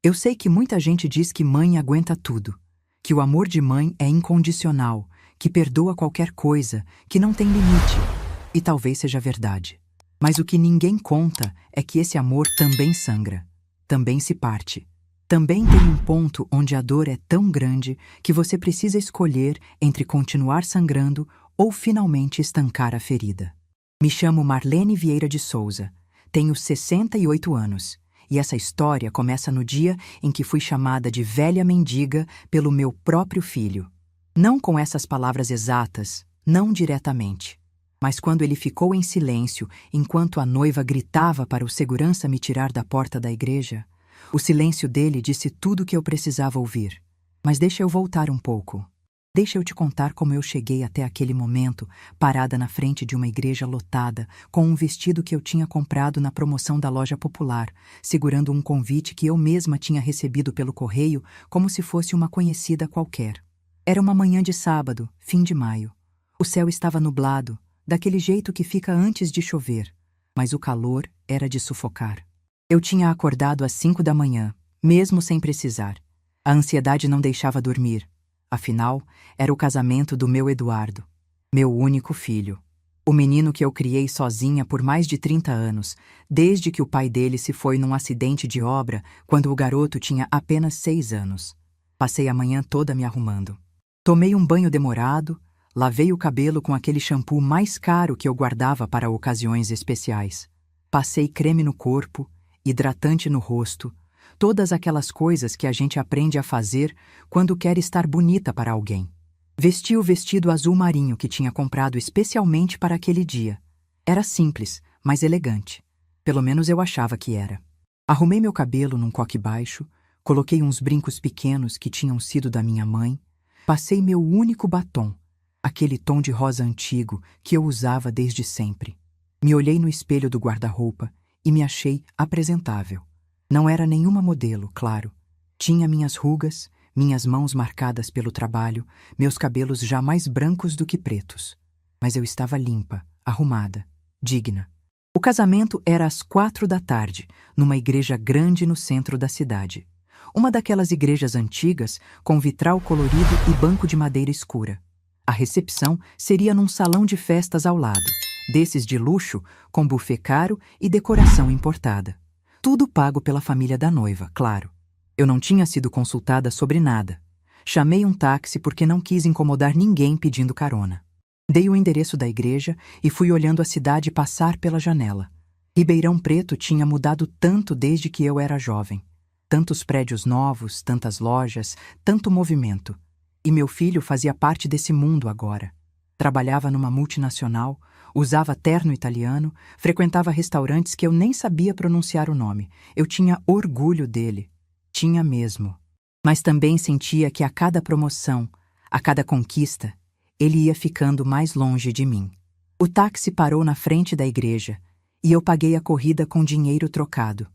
Eu sei que muita gente diz que mãe aguenta tudo, que o amor de mãe é incondicional, que perdoa qualquer coisa, que não tem limite. E talvez seja verdade. Mas o que ninguém conta é que esse amor também sangra, também se parte. Também tem um ponto onde a dor é tão grande que você precisa escolher entre continuar sangrando ou finalmente estancar a ferida. Me chamo Marlene Vieira de Souza, tenho 68 anos, e essa história começa no dia em que fui chamada de velha mendiga pelo meu próprio filho. Não com essas palavras exatas, não diretamente. Mas quando ele ficou em silêncio enquanto a noiva gritava para o segurança me tirar da porta da igreja, o silêncio dele disse tudo o que eu precisava ouvir. Mas deixa eu voltar um pouco. Deixa eu te contar como eu cheguei até aquele momento, parada na frente de uma igreja lotada, com um vestido que eu tinha comprado na promoção da loja popular, segurando um convite que eu mesma tinha recebido pelo correio como se fosse uma conhecida qualquer. Era uma manhã de sábado, fim de maio. O céu estava nublado, daquele jeito que fica antes de chover, mas o calor era de sufocar. Eu tinha acordado às 5 da manhã, mesmo sem precisar. A ansiedade não deixava dormir. Afinal, era o casamento do meu Eduardo, meu único filho. O menino que eu criei sozinha por mais de 30 anos, desde que o pai dele se foi num acidente de obra quando o garoto tinha apenas 6 anos. Passei a manhã toda me arrumando. Tomei um banho demorado, lavei o cabelo com aquele shampoo mais caro que eu guardava para ocasiões especiais. Passei creme no corpo, hidratante no rosto, todas aquelas coisas que a gente aprende a fazer quando quer estar bonita para alguém. Vesti o vestido azul marinho que tinha comprado especialmente para aquele dia. Era simples, mas elegante. Pelo menos eu achava que era. Arrumei meu cabelo num coque baixo, coloquei uns brincos pequenos que tinham sido da minha mãe, passei meu único batom, aquele tom de rosa antigo que eu usava desde sempre. Me olhei no espelho do guarda-roupa e me achei apresentável. Não era nenhuma modelo, claro. Tinha minhas rugas, minhas mãos marcadas pelo trabalho, meus cabelos já mais brancos do que pretos. Mas eu estava limpa, arrumada, digna. O casamento era às 4 da tarde, numa igreja grande no centro da cidade. Uma daquelas igrejas antigas, com vitral colorido e banco de madeira escura. A recepção seria num salão de festas ao lado, desses de luxo, com buffet caro e decoração importada. Tudo pago pela família da noiva, claro. Eu não tinha sido consultada sobre nada. Chamei um táxi porque não quis incomodar ninguém pedindo carona. Dei o endereço da igreja e fui olhando a cidade passar pela janela. Ribeirão Preto tinha mudado tanto desde que eu era jovem. Tantos prédios novos, tantas lojas, tanto movimento. E meu filho fazia parte desse mundo agora. Trabalhava numa multinacional, usava terno italiano, frequentava restaurantes que eu nem sabia pronunciar o nome. Eu tinha orgulho dele. Tinha mesmo. Mas também sentia que a cada promoção, a cada conquista, ele ia ficando mais longe de mim. O táxi parou na frente da igreja e eu paguei a corrida com dinheiro trocado.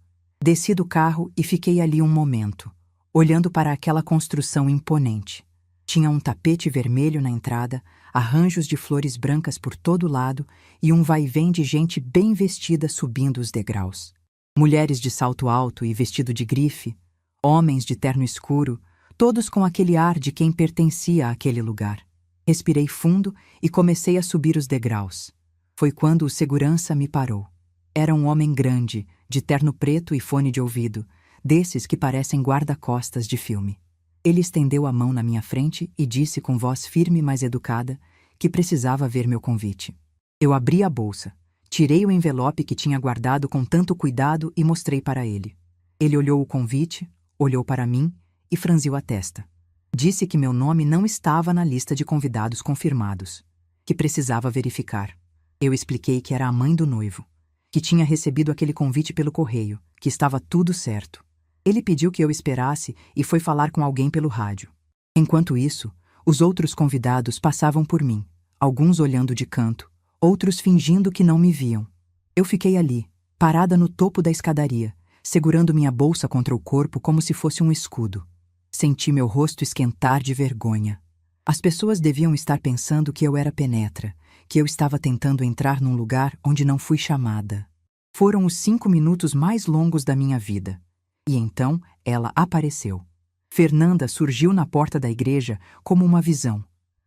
Desci do carro e fiquei ali um momento, olhando para aquela construção imponente. Tinha um tapete vermelho na entrada, arranjos de flores brancas por todo lado e um vai-vem de gente bem vestida subindo os degraus. Mulheres de salto alto e vestido de grife, homens de terno escuro, todos com aquele ar de quem pertencia àquele lugar. Respirei fundo e comecei a subir os degraus. Foi quando o segurança me parou. Era um homem grande, de terno preto e fone de ouvido, desses que parecem guarda-costas de filme. Ele estendeu a mão na minha frente e disse com voz firme, mas educada, que precisava ver meu convite. Eu abri a bolsa, tirei o envelope que tinha guardado com tanto cuidado e mostrei para ele. Ele olhou o convite, olhou para mim e franziu a testa. Disse que meu nome não estava na lista de convidados confirmados, que precisava verificar. Eu expliquei que era a mãe do noivo, que tinha recebido aquele convite pelo correio, que estava tudo certo. Ele pediu que eu esperasse e foi falar com alguém pelo rádio. Enquanto isso, os outros convidados passavam por mim, alguns olhando de canto, outros fingindo que não me viam. Eu fiquei ali, parada no topo da escadaria, segurando minha bolsa contra o corpo como se fosse um escudo. Senti meu rosto esquentar de vergonha. As pessoas deviam estar pensando que eu era penetra, que eu estava tentando entrar num lugar onde não fui chamada. Foram os 5 minutos mais longos da minha vida. E então ela apareceu. Fernanda surgiu na porta da igreja como uma visão.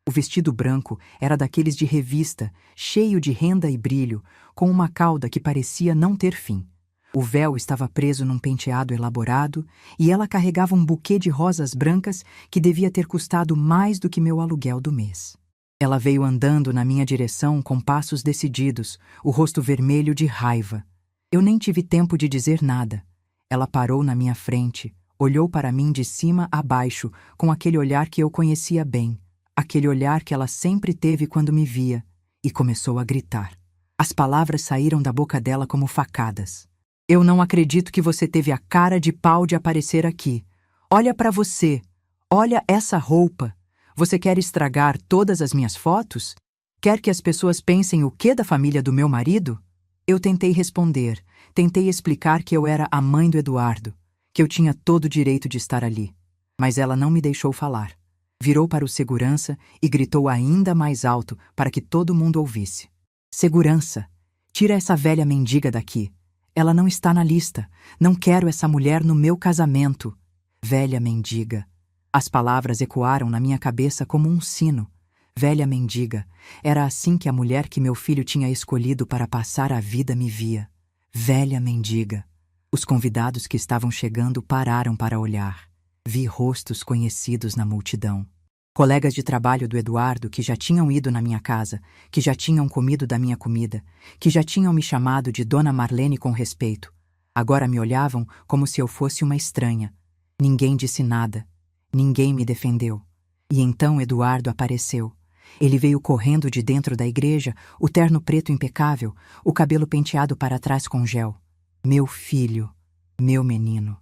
O vestido branco era daqueles de revista, cheio de renda e brilho, com uma cauda que parecia não ter fim. O véu estava preso num penteado elaborado e ela carregava um buquê de rosas brancas que devia ter custado mais do que meu aluguel do mês. Ela veio andando na minha direção com passos decididos, o rosto vermelho de raiva. Eu nem tive tempo de dizer nada. Ela parou na minha frente, olhou para mim de cima a baixo, com aquele olhar que eu conhecia bem, aquele olhar que ela sempre teve quando me via, e começou a gritar. As palavras saíram da boca dela como facadas. Eu não acredito que você teve a cara de pau de aparecer aqui. Olha para você. Olha essa roupa. Você quer estragar todas as minhas fotos? Quer que as pessoas pensem o que da família do meu marido? Eu tentei responder, tentei explicar que eu era a mãe do Eduardo, que eu tinha todo o direito de estar ali. Mas ela não me deixou falar. Virou para o segurança e gritou ainda mais alto para que todo mundo ouvisse. Segurança, tira essa velha mendiga daqui. Ela não está na lista. Não quero essa mulher no meu casamento. Velha mendiga. As palavras ecoaram na minha cabeça como um sino. Velha mendiga. Era assim que a mulher que meu filho tinha escolhido para passar a vida me via. Velha mendiga. Os convidados que estavam chegando pararam para olhar. Vi rostos conhecidos na multidão. Colegas de trabalho do Eduardo que já tinham ido na minha casa, que já tinham comido da minha comida, que já tinham me chamado de Dona Marlene com respeito. Agora me olhavam como se eu fosse uma estranha. Ninguém disse nada. Ninguém me defendeu. E então Eduardo apareceu. Ele veio correndo de dentro da igreja, o terno preto impecável, o cabelo penteado para trás com gel. Meu filho, meu menino.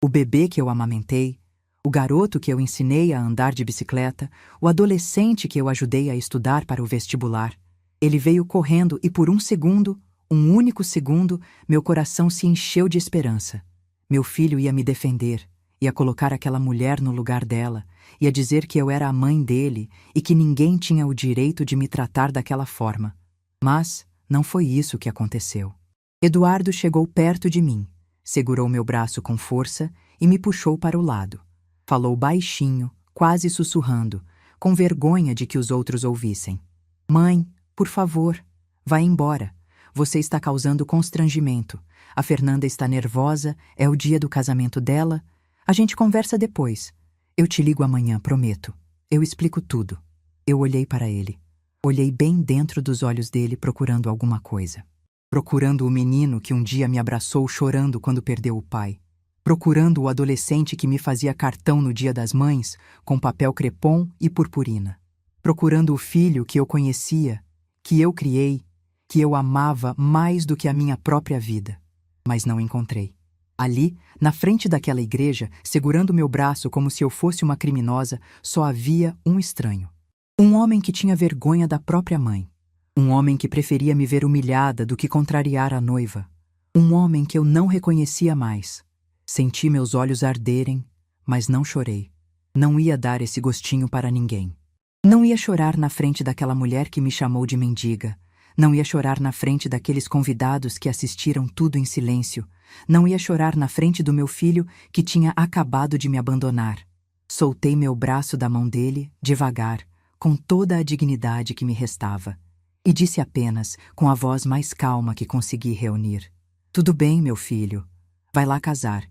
O bebê que eu amamentei, o garoto que eu ensinei a andar de bicicleta, o adolescente que eu ajudei a estudar para o vestibular. Ele veio correndo e por um segundo, um único segundo, meu coração se encheu de esperança. Meu filho ia me defender, ia colocar aquela mulher no lugar dela, ia dizer que eu era a mãe dele e que ninguém tinha o direito de me tratar daquela forma. Mas não foi isso que aconteceu. Eduardo chegou perto de mim, segurou meu braço com força e me puxou para o lado. Falou baixinho, quase sussurrando, com vergonha de que os outros ouvissem. Mãe, por favor, vá embora. Você está causando constrangimento. A Fernanda está nervosa, é o dia do casamento dela. A gente conversa depois. Eu te ligo amanhã, prometo. Eu explico tudo. Eu olhei para ele. Olhei bem dentro dos olhos dele procurando alguma coisa. Procurando o menino que um dia me abraçou chorando quando perdeu o pai. Procurando o adolescente que me fazia cartão no Dia das Mães, com papel crepom e purpurina. Procurando o filho que eu conhecia, que eu criei, que eu amava mais do que a minha própria vida. Mas não encontrei. Ali, na frente daquela igreja, segurando meu braço como se eu fosse uma criminosa, só havia um estranho. Um homem que tinha vergonha da própria mãe. Um homem que preferia me ver humilhada do que contrariar a noiva. Um homem que eu não reconhecia mais. Senti meus olhos arderem, mas não chorei. Não ia dar esse gostinho para ninguém. Não ia chorar na frente daquela mulher que me chamou de mendiga. Não ia chorar na frente daqueles convidados que assistiram tudo em silêncio. Não ia chorar na frente do meu filho que tinha acabado de me abandonar. Soltei meu braço da mão dele, devagar, com toda a dignidade que me restava. E disse apenas, com a voz mais calma que consegui reunir: Tudo bem, meu filho. Vai lá casar.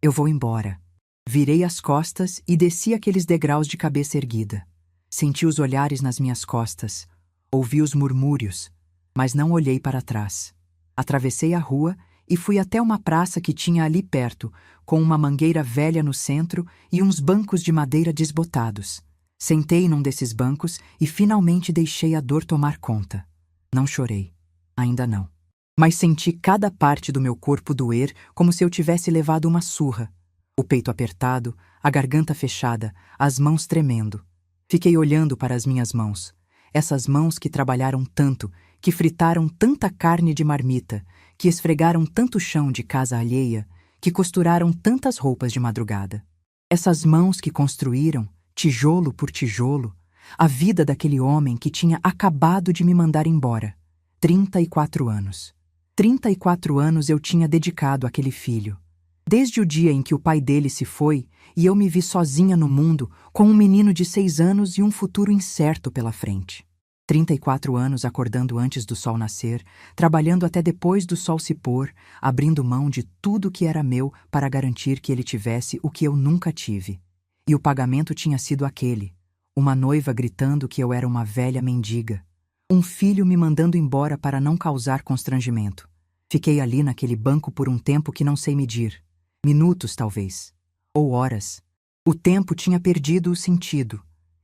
Eu vou embora. Virei as costas e desci aqueles degraus de cabeça erguida. Senti os olhares nas minhas costas. Ouvi os murmúrios, mas não olhei para trás. Atravessei a rua e fui até uma praça que tinha ali perto, com uma mangueira velha no centro e uns bancos de madeira desbotados. Sentei num desses bancos e finalmente deixei a dor tomar conta. Não chorei. Ainda não. Mas senti cada parte do meu corpo doer como se eu tivesse levado uma surra. O peito apertado, a garganta fechada, as mãos tremendo. Fiquei olhando para as minhas mãos. Essas mãos que trabalharam tanto, que fritaram tanta carne de marmita, que esfregaram tanto chão de casa alheia, que costuraram tantas roupas de madrugada. Essas mãos que construíram, tijolo por tijolo, a vida daquele homem que tinha acabado de me mandar embora. 34 anos. 34 anos eu tinha dedicado àquele filho. Desde o dia em que o pai dele se foi, e eu me vi sozinha no mundo, com um menino de 6 anos e um futuro incerto pela frente. 34 anos acordando antes do sol nascer, trabalhando até depois do sol se pôr, abrindo mão de tudo que era meu para garantir que ele tivesse o que eu nunca tive. E o pagamento tinha sido aquele: uma noiva gritando que eu era uma velha mendiga. Um filho me mandando embora para não causar constrangimento. Fiquei ali naquele banco por um tempo que não sei medir. Minutos, talvez. Ou horas. O tempo tinha perdido o sentido.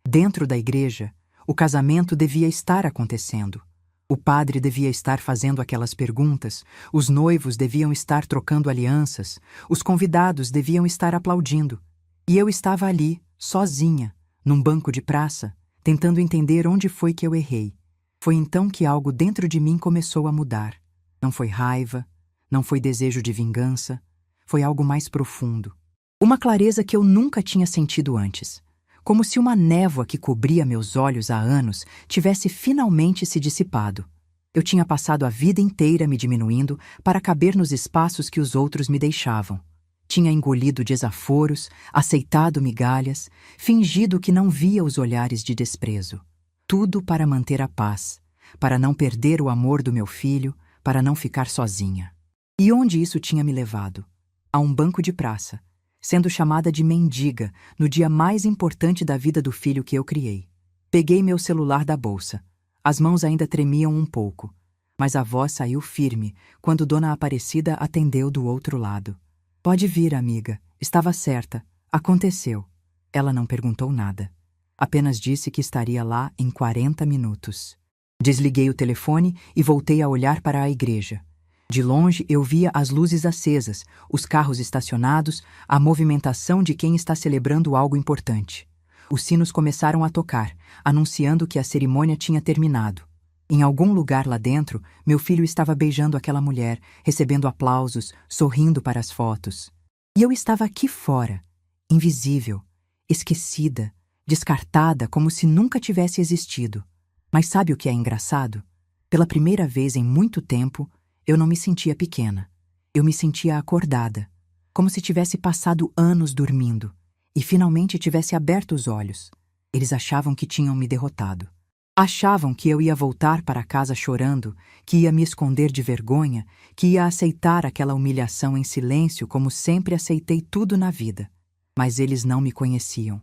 Dentro da igreja, o casamento devia estar acontecendo. O padre devia estar fazendo aquelas perguntas, os noivos deviam estar trocando alianças, os convidados deviam estar aplaudindo. E eu estava ali, sozinha, num banco de praça, tentando entender onde foi que eu errei. Foi então que algo dentro de mim começou a mudar. Não foi raiva, não foi desejo de vingança, foi algo mais profundo. Uma clareza que eu nunca tinha sentido antes. Como se uma névoa que cobria meus olhos há anos tivesse finalmente se dissipado. Eu tinha passado a vida inteira me diminuindo para caber nos espaços que os outros me deixavam. Tinha engolido desaforos, aceitado migalhas, fingido que não via os olhares de desprezo. Tudo para manter a paz, para não perder o amor do meu filho, para não ficar sozinha. E onde isso tinha me levado? A um banco de praça, sendo chamada de mendiga no dia mais importante da vida do filho que eu criei. Peguei meu celular da bolsa. As mãos ainda tremiam um pouco, mas a voz saiu firme quando Dona Aparecida atendeu do outro lado. Pode vir, amiga. Estava certa. Aconteceu. Ela não perguntou nada. Apenas disse que estaria lá em 40 minutos. Desliguei o telefone e voltei a olhar para a igreja. De longe eu via as luzes acesas, os carros estacionados, a movimentação de quem está celebrando algo importante. Os sinos começaram a tocar, anunciando que a cerimônia tinha terminado. Em algum lugar lá dentro, meu filho estava beijando aquela mulher, recebendo aplausos, sorrindo para as fotos. E eu estava aqui fora, invisível, esquecida, descartada como se nunca tivesse existido. Mas sabe o que é engraçado? Pela primeira vez em muito tempo, eu não me sentia pequena. Eu me sentia acordada, como se tivesse passado anos dormindo e finalmente tivesse aberto os olhos. Eles achavam que tinham me derrotado. Achavam que eu ia voltar para casa chorando, que ia me esconder de vergonha, que ia aceitar aquela humilhação em silêncio como sempre aceitei tudo na vida. Mas eles não me conheciam.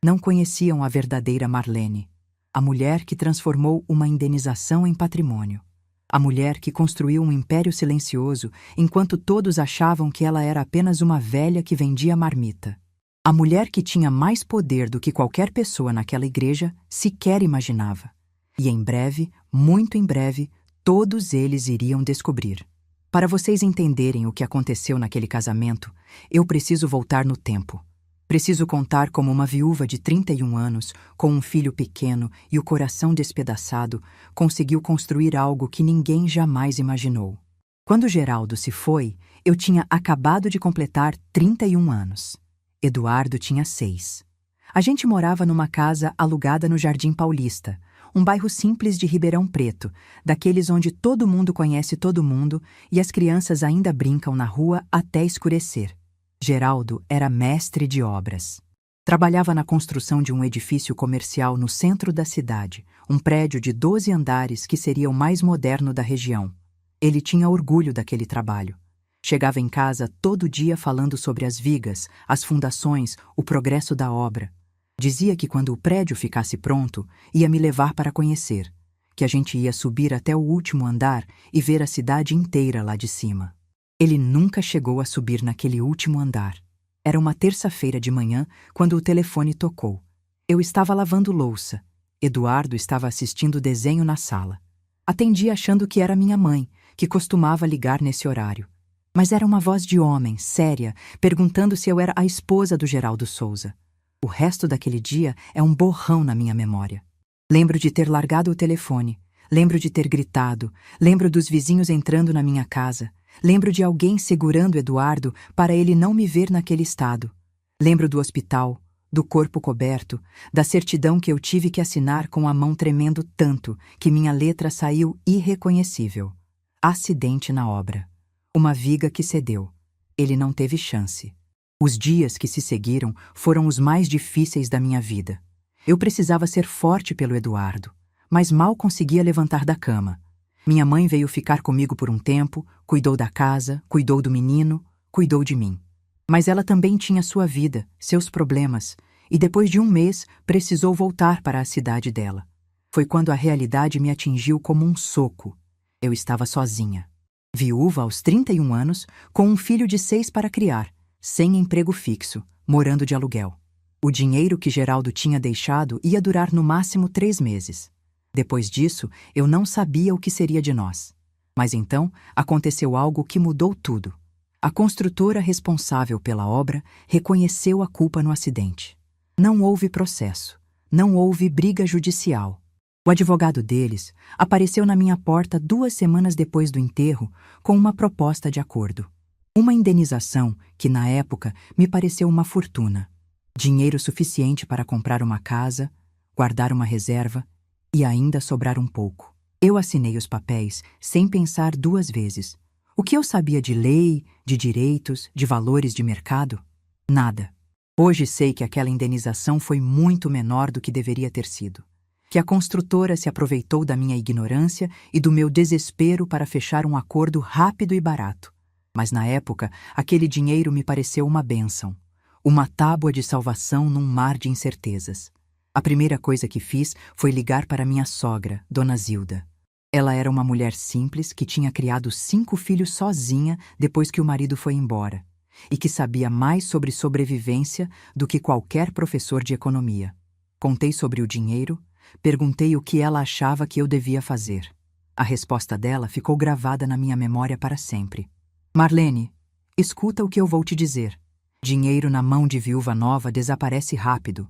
Não conheciam a verdadeira Marlene, a mulher que transformou uma indenização em patrimônio. A mulher que construiu um império silencioso enquanto todos achavam que ela era apenas uma velha que vendia marmita. A mulher que tinha mais poder do que qualquer pessoa naquela igreja sequer imaginava. E em breve, muito em breve, todos eles iriam descobrir. Para vocês entenderem o que aconteceu naquele casamento, eu preciso voltar no tempo. Preciso contar como uma viúva de 31 anos, com um filho pequeno e o coração despedaçado, conseguiu construir algo que ninguém jamais imaginou. Quando Geraldo se foi, eu tinha acabado de completar 31 anos. Eduardo tinha 6. A gente morava numa casa alugada no Jardim Paulista, um bairro simples de Ribeirão Preto, daqueles onde todo mundo conhece todo mundo e as crianças ainda brincam na rua até escurecer. Geraldo era mestre de obras. Trabalhava na construção de um edifício comercial no centro da cidade, um prédio de 12 andares que seria o mais moderno da região. Ele tinha orgulho daquele trabalho. Chegava em casa todo dia falando sobre as vigas, as fundações, o progresso da obra. Dizia que quando o prédio ficasse pronto, ia me levar para conhecer, que a gente ia subir até o último andar e ver a cidade inteira lá de cima. Ele nunca chegou a subir naquele último andar. Era uma terça-feira de manhã quando o telefone tocou. Eu estava lavando louça. Eduardo estava assistindo desenho na sala. Atendi achando que era minha mãe, que costumava ligar nesse horário. Mas era uma voz de homem, séria, perguntando se eu era a esposa do Geraldo Souza. O resto daquele dia é um borrão na minha memória. Lembro de ter largado o telefone, lembro de ter gritado, lembro dos vizinhos entrando na minha casa, lembro de alguém segurando Eduardo para ele não me ver naquele estado. Lembro do hospital, do corpo coberto, da certidão que eu tive que assinar com a mão tremendo tanto que minha letra saiu irreconhecível. Acidente na obra. Uma viga que cedeu. Ele não teve chance. Os dias que se seguiram foram os mais difíceis da minha vida. Eu precisava ser forte pelo Eduardo, mas mal conseguia levantar da cama. Minha mãe veio ficar comigo por um tempo, cuidou da casa, cuidou do menino, cuidou de mim. Mas ela também tinha sua vida, seus problemas, e depois de um mês precisou voltar para a cidade dela. Foi quando a realidade me atingiu como um soco. Eu estava sozinha. Viúva aos 31 anos, com um filho de 6 para criar, sem emprego fixo, morando de aluguel. O dinheiro que Geraldo tinha deixado ia durar no máximo 3 meses. Depois disso, eu não sabia o que seria de nós. Mas então, aconteceu algo que mudou tudo. A construtora responsável pela obra reconheceu a culpa no acidente. Não houve processo, não houve briga judicial. O advogado deles apareceu na minha porta 2 semanas depois do enterro com uma proposta de acordo. Uma indenização que, na época, me pareceu uma fortuna. Dinheiro suficiente para comprar uma casa, guardar uma reserva e ainda sobrar um pouco. Eu assinei os papéis sem pensar 2 vezes. O que eu sabia de lei, de direitos, de valores de mercado? Nada. Hoje sei que aquela indenização foi muito menor do que deveria ter sido. Que a construtora se aproveitou da minha ignorância e do meu desespero para fechar um acordo rápido e barato. Mas na época, aquele dinheiro me pareceu uma bênção. Uma tábua de salvação num mar de incertezas. A primeira coisa que fiz foi ligar para minha sogra, Dona Zilda. Ela era uma mulher simples que tinha criado 5 filhos sozinha depois que o marido foi embora, e que sabia mais sobre sobrevivência do que qualquer professor de economia. Contei sobre o dinheiro, perguntei o que ela achava que eu devia fazer. A resposta dela ficou gravada na minha memória para sempre. Marlene, escuta o que eu vou te dizer. Dinheiro na mão de viúva nova desaparece rápido.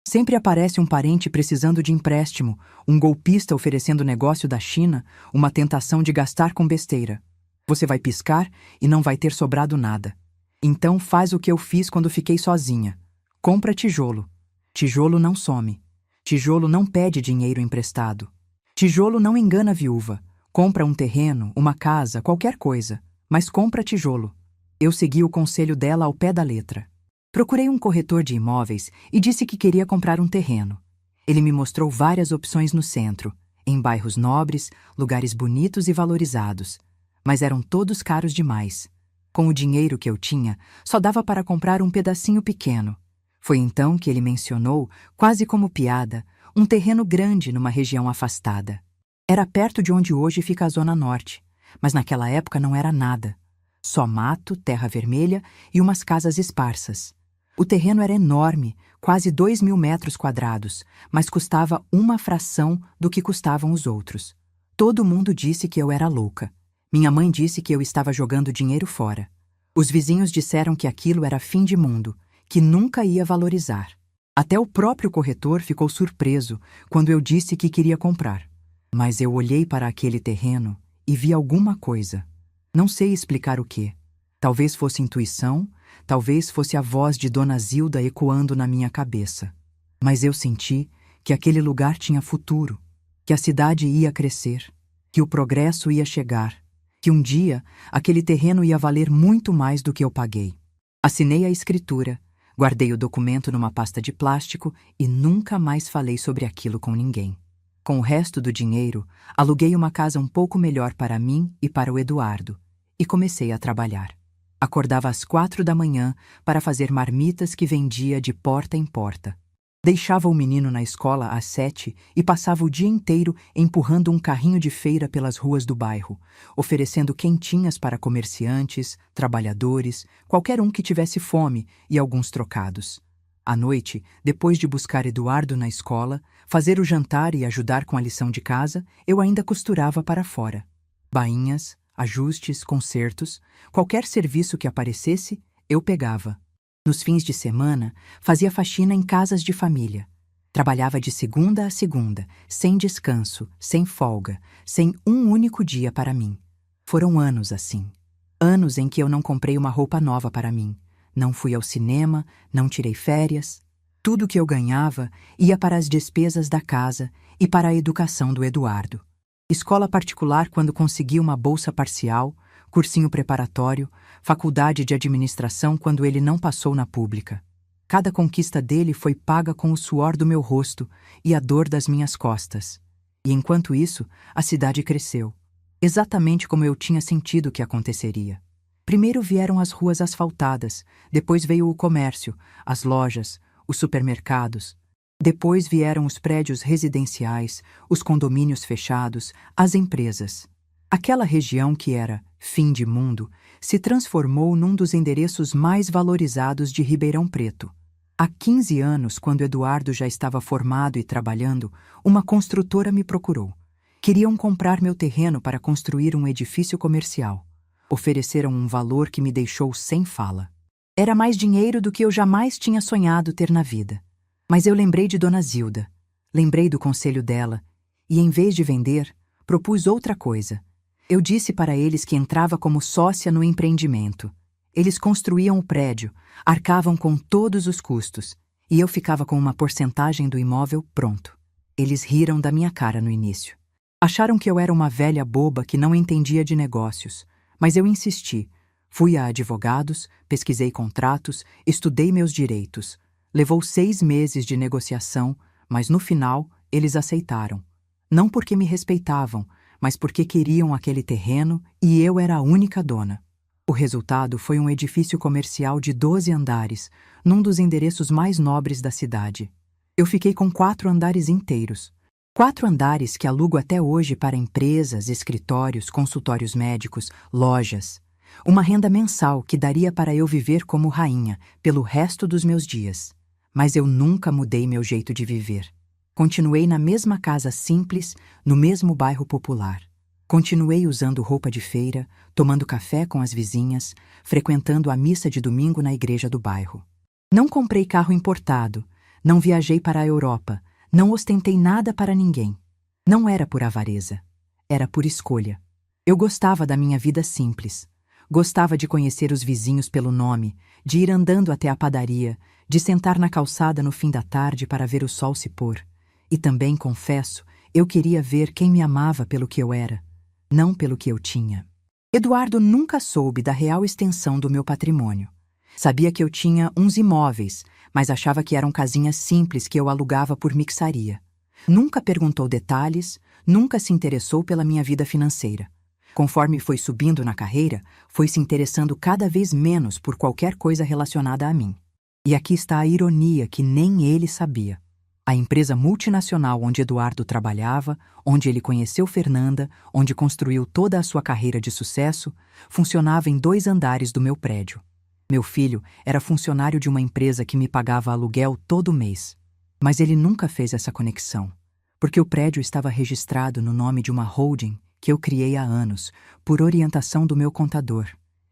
Sempre aparece um parente precisando de empréstimo, um golpista oferecendo negócio da China, uma tentação de gastar com besteira. Você vai piscar e não vai ter sobrado nada. Então faz o que eu fiz quando fiquei sozinha. Compra tijolo. Tijolo não some. Tijolo não pede dinheiro emprestado. Tijolo não engana a viúva. Compra um terreno, uma casa, qualquer coisa, mas compra tijolo. Eu segui o conselho dela ao pé da letra. Procurei um corretor de imóveis e disse que queria comprar um terreno. Ele me mostrou várias opções no centro, em bairros nobres, lugares bonitos e valorizados, mas eram todos caros demais. Com o dinheiro que eu tinha, só dava para comprar um pedacinho pequeno. Foi então que ele mencionou, quase como piada, um terreno grande numa região afastada. Era perto de onde hoje fica a Zona Norte, mas naquela época não era nada. Só mato, terra vermelha e umas casas esparsas. O terreno era enorme, quase 2.000 metros quadrados, mas custava uma fração do que custavam os outros. Todo mundo disse que eu era louca. Minha mãe disse que eu estava jogando dinheiro fora. Os vizinhos disseram que aquilo era fim de mundo, que nunca ia valorizar. Até o próprio corretor ficou surpreso quando eu disse que queria comprar. Mas eu olhei para aquele terreno e vi alguma coisa. Não sei explicar o quê. Talvez fosse intuição, talvez fosse a voz de Dona Zilda ecoando na minha cabeça. Mas eu senti que aquele lugar tinha futuro, que a cidade ia crescer, que o progresso ia chegar, que um dia aquele terreno ia valer muito mais do que eu paguei. Assinei a escritura, guardei o documento numa pasta de plástico e nunca mais falei sobre aquilo com ninguém. Com o resto do dinheiro, aluguei uma casa um pouco melhor para mim e para o Eduardo, e comecei a trabalhar. Acordava às 4 da manhã para fazer marmitas que vendia de porta em porta. Deixava o menino na escola às 7 e passava o dia inteiro empurrando um carrinho de feira pelas ruas do bairro, oferecendo quentinhas para comerciantes, trabalhadores, qualquer um que tivesse fome e alguns trocados. À noite, depois de buscar Eduardo na escola, fazer o jantar e ajudar com a lição de casa, eu ainda costurava para fora. Bainhas, ajustes, consertos, qualquer serviço que aparecesse, eu pegava. Nos fins de semana, fazia faxina em casas de família. Trabalhava de segunda a segunda, sem descanso, sem folga, sem um único dia para mim. Foram anos assim. Anos em que eu não comprei uma roupa nova para mim. Não fui ao cinema, não tirei férias. Tudo que eu ganhava ia para as despesas da casa e para a educação do Eduardo. Escola particular quando consegui uma bolsa parcial, cursinho preparatório, faculdade de administração quando ele não passou na pública. Cada conquista dele foi paga com o suor do meu rosto e a dor das minhas costas. E enquanto isso, a cidade cresceu, exatamente como eu tinha sentido que aconteceria. Primeiro vieram as ruas asfaltadas, depois veio o comércio, as lojas, os supermercados. Depois vieram os prédios residenciais, os condomínios fechados, as empresas. Aquela região que era fim de mundo se transformou num dos endereços mais valorizados de Ribeirão Preto. Há 15 anos, quando Eduardo já estava formado e trabalhando, uma construtora me procurou. Queriam comprar meu terreno para construir um edifício comercial. Ofereceram um valor que me deixou sem fala. Era mais dinheiro do que eu jamais tinha sonhado ter na vida. Mas eu lembrei de Dona Zilda, lembrei do conselho dela, e em vez de vender, propus outra coisa. Eu disse para eles que entrava como sócia no empreendimento. Eles construíam o prédio, arcavam com todos os custos, e eu ficava com uma porcentagem do imóvel pronto. Eles riram da minha cara no início. Acharam que eu era uma velha boba que não entendia de negócios, mas eu insisti. Fui a advogados, pesquisei contratos, estudei meus direitos. Levou 6 meses de negociação, mas no final eles aceitaram. Não porque me respeitavam, mas porque queriam aquele terreno e eu era a única dona. O resultado foi um edifício comercial de 12 andares, num dos endereços mais nobres da cidade. Eu fiquei com 4 andares inteiros. 4 andares que alugo até hoje para empresas, escritórios, consultórios médicos, lojas. Uma renda mensal que daria para eu viver como rainha pelo resto dos meus dias. Mas eu nunca mudei meu jeito de viver. Continuei na mesma casa simples, no mesmo bairro popular. Continuei usando roupa de feira, tomando café com as vizinhas, frequentando a missa de domingo na igreja do bairro. Não comprei carro importado, não viajei para a Europa, não ostentei nada para ninguém. Não era por avareza, era por escolha. Eu gostava da minha vida simples. Gostava de conhecer os vizinhos pelo nome, de ir andando até a padaria, de sentar na calçada no fim da tarde para ver o sol se pôr. E também, confesso, eu queria ver quem me amava pelo que eu era, não pelo que eu tinha. Eduardo nunca soube da real extensão do meu patrimônio. Sabia que eu tinha uns imóveis, mas achava que eram casinhas simples que eu alugava por mixaria. Nunca perguntou detalhes, nunca se interessou pela minha vida financeira. Conforme foi subindo na carreira, foi se interessando cada vez menos por qualquer coisa relacionada a mim. E aqui está a ironia que nem ele sabia. A empresa multinacional onde Eduardo trabalhava, onde ele conheceu Fernanda, onde construiu toda a sua carreira de sucesso, funcionava em 2 andares do meu prédio. Meu filho era funcionário de uma empresa que me pagava aluguel todo mês. Mas ele nunca fez essa conexão, porque o prédio estava registrado no nome de uma holding que eu criei há anos, por orientação do meu contador.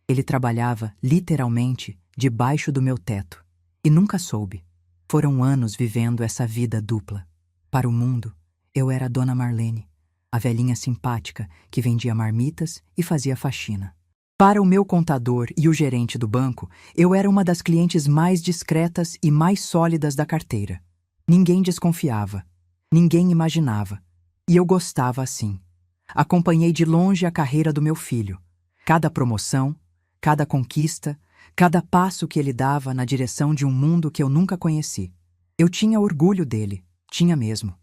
Ele trabalhava, literalmente, debaixo do meu teto. E nunca soube. Foram anos vivendo essa vida dupla. Para o mundo, eu era a Dona Marlene, a velhinha simpática que vendia marmitas e fazia faxina. Para o meu contador e o gerente do banco, eu era uma das clientes mais discretas e mais sólidas da carteira. Ninguém desconfiava, ninguém imaginava. E eu gostava assim. Acompanhei de longe a carreira do meu filho. Cada promoção, cada conquista, cada passo que ele dava na direção de um mundo que eu nunca conheci. Eu tinha orgulho dele, tinha mesmo.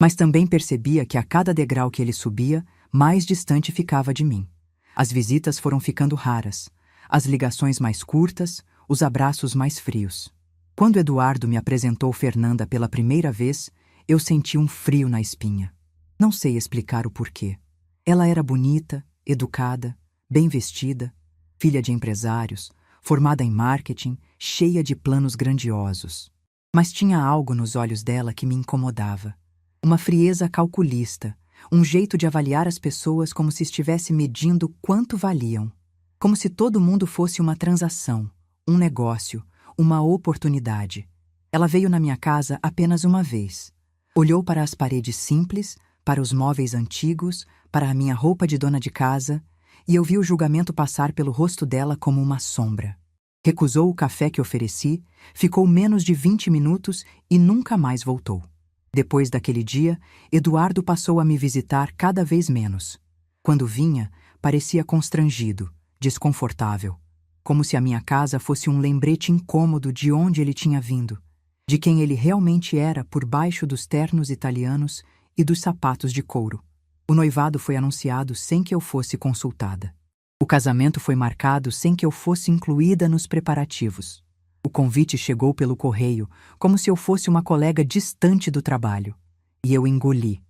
Mas também percebia que a cada degrau que ele subia, mais distante ficava de mim. As visitas foram ficando raras, as ligações mais curtas, os abraços mais frios. Quando Eduardo me apresentou Fernanda pela primeira vez, eu senti um frio na espinha. Não sei explicar o porquê. Ela era bonita, educada, bem vestida, filha de empresários, formada em marketing, cheia de planos grandiosos. Mas tinha algo nos olhos dela que me incomodava. Uma frieza calculista, um jeito de avaliar as pessoas como se estivesse medindo quanto valiam. Como se todo mundo fosse uma transação, um negócio, uma oportunidade. Ela veio na minha casa apenas uma vez. Olhou para as paredes simples, para os móveis antigos, para a minha roupa de dona de casa, e eu vi o julgamento passar pelo rosto dela como uma sombra. Recusou o café que ofereci, ficou menos de 20 minutos e nunca mais voltou. Depois daquele dia, Eduardo passou a me visitar cada vez menos. Quando vinha, parecia constrangido, desconfortável. como se a minha casa fosse um lembrete incômodo de onde ele tinha vindo, de quem ele realmente era por baixo dos ternos italianos e dos sapatos de couro. O noivado foi anunciado sem que eu fosse consultada. O casamento foi marcado sem que eu fosse incluída nos preparativos. O convite chegou pelo correio, como se eu fosse uma colega distante do trabalho. E eu engoli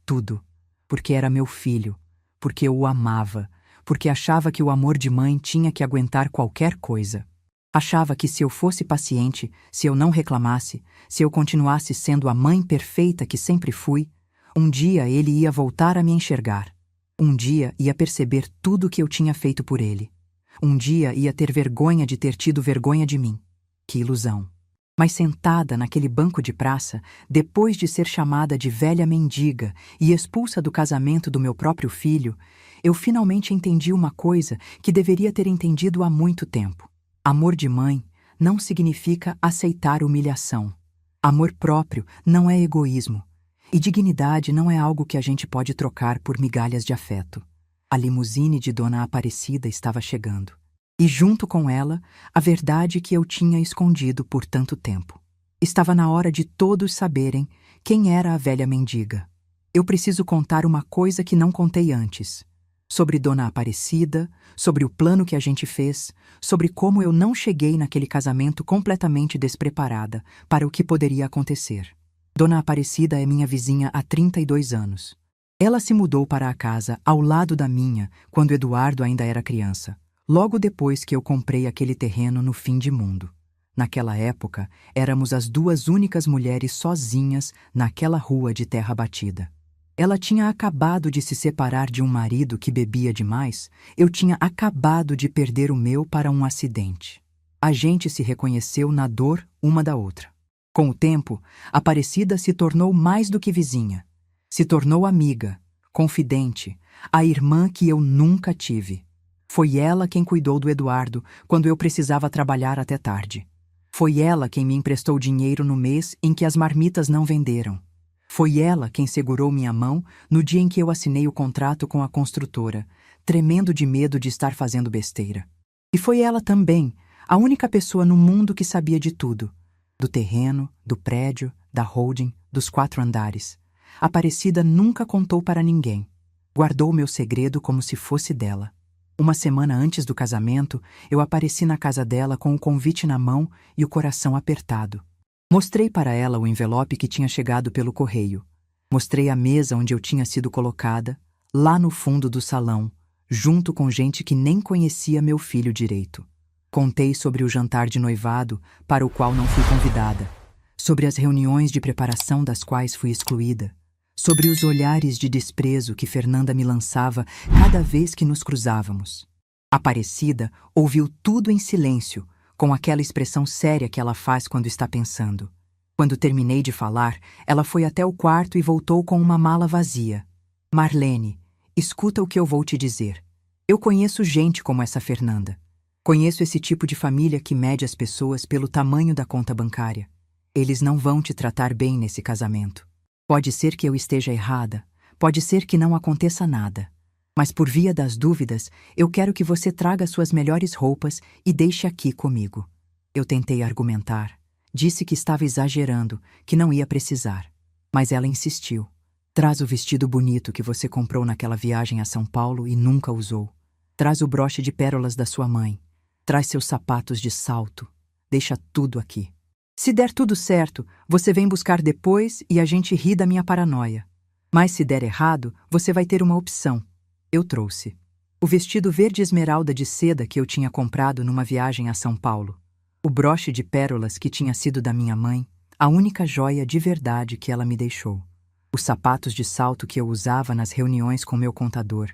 tudo, porque era meu filho, porque eu o amava, porque achava que o amor de mãe tinha que aguentar qualquer coisa. Achava que se eu fosse paciente, se eu não reclamasse, se eu continuasse sendo a mãe perfeita que sempre fui, um dia ele ia voltar a me enxergar. Um dia ia perceber tudo o que eu tinha feito por ele. Um dia ia ter vergonha de ter tido vergonha de mim. Que ilusão! Mas sentada naquele banco de praça, depois de ser chamada de velha mendiga e expulsa do casamento do meu próprio filho, eu finalmente entendi uma coisa que deveria ter entendido há muito tempo. Amor de mãe não significa aceitar humilhação. Amor próprio não é egoísmo. E dignidade não é algo que a gente pode trocar por migalhas de afeto. A limusine de Dona Aparecida estava chegando. E junto com ela, a verdade que eu tinha escondido por tanto tempo. Estava na hora de todos saberem quem era a velha mendiga. Eu preciso contar uma coisa que não contei antes. Sobre Dona Aparecida, sobre o plano que a gente fez, sobre como eu não cheguei naquele casamento completamente despreparada para o que poderia acontecer. Dona Aparecida é minha vizinha há 32 anos. Ela se mudou para a casa ao lado da minha quando Eduardo ainda era criança, logo depois que eu comprei aquele terreno no fim de mundo. Naquela época, éramos as duas únicas mulheres sozinhas naquela rua de terra batida. Ela tinha acabado de se separar de um marido que bebia demais, eu tinha acabado de perder o meu para um acidente. A gente se reconheceu na dor uma da outra. Com o tempo, Aparecida se tornou mais do que vizinha. Se tornou amiga, confidente, a irmã que eu nunca tive. Foi ela quem cuidou do Eduardo quando eu precisava trabalhar até tarde. Foi ela quem me emprestou dinheiro no mês em que as marmitas não venderam. Foi ela quem segurou minha mão no dia em que eu assinei o contrato com a construtora, tremendo de medo de estar fazendo besteira. E foi ela também, a única pessoa no mundo que sabia de tudo. Do terreno, do prédio, da holding, dos 4 andares. Aparecida nunca contou para ninguém. Guardou meu segredo como se fosse dela. Uma semana antes do casamento, eu apareci na casa dela com o convite na mão e o coração apertado. Mostrei para ela o envelope que tinha chegado pelo correio. Mostrei a mesa onde eu tinha sido colocada, lá no fundo do salão, junto com gente que nem conhecia meu filho direito. Contei sobre o jantar de noivado, para o qual não fui convidada, sobre as reuniões de preparação das quais fui excluída, sobre os olhares de desprezo que Fernanda me lançava cada vez que nos cruzávamos. Aparecida ouviu tudo em silêncio, com aquela expressão séria que ela faz quando está pensando. Quando terminei de falar, ela foi até o quarto e voltou com uma mala vazia. Marlene, escuta o que eu vou te dizer. Eu conheço gente como essa Fernanda. Conheço esse tipo de família que mede as pessoas pelo tamanho da conta bancária. Eles não vão te tratar bem nesse casamento. Pode ser que eu esteja errada, pode ser que não aconteça nada. Mas por via das dúvidas, eu quero que você traga suas melhores roupas e deixe aqui comigo. Eu tentei argumentar. Disse que estava exagerando, que não ia precisar. Mas ela insistiu. Traz o vestido bonito que você comprou naquela viagem a São Paulo e nunca usou. Traz o broche de pérolas da sua mãe. Traz seus sapatos de salto. Deixa tudo aqui. Se der tudo certo, você vem buscar depois e a gente ri da minha paranoia. Mas se der errado, você vai ter uma opção. Eu trouxe o vestido verde esmeralda de seda que eu tinha comprado numa viagem a São Paulo. O broche de pérolas que tinha sido da minha mãe, a única joia de verdade que ela me deixou. Os sapatos de salto que eu usava nas reuniões com meu contador.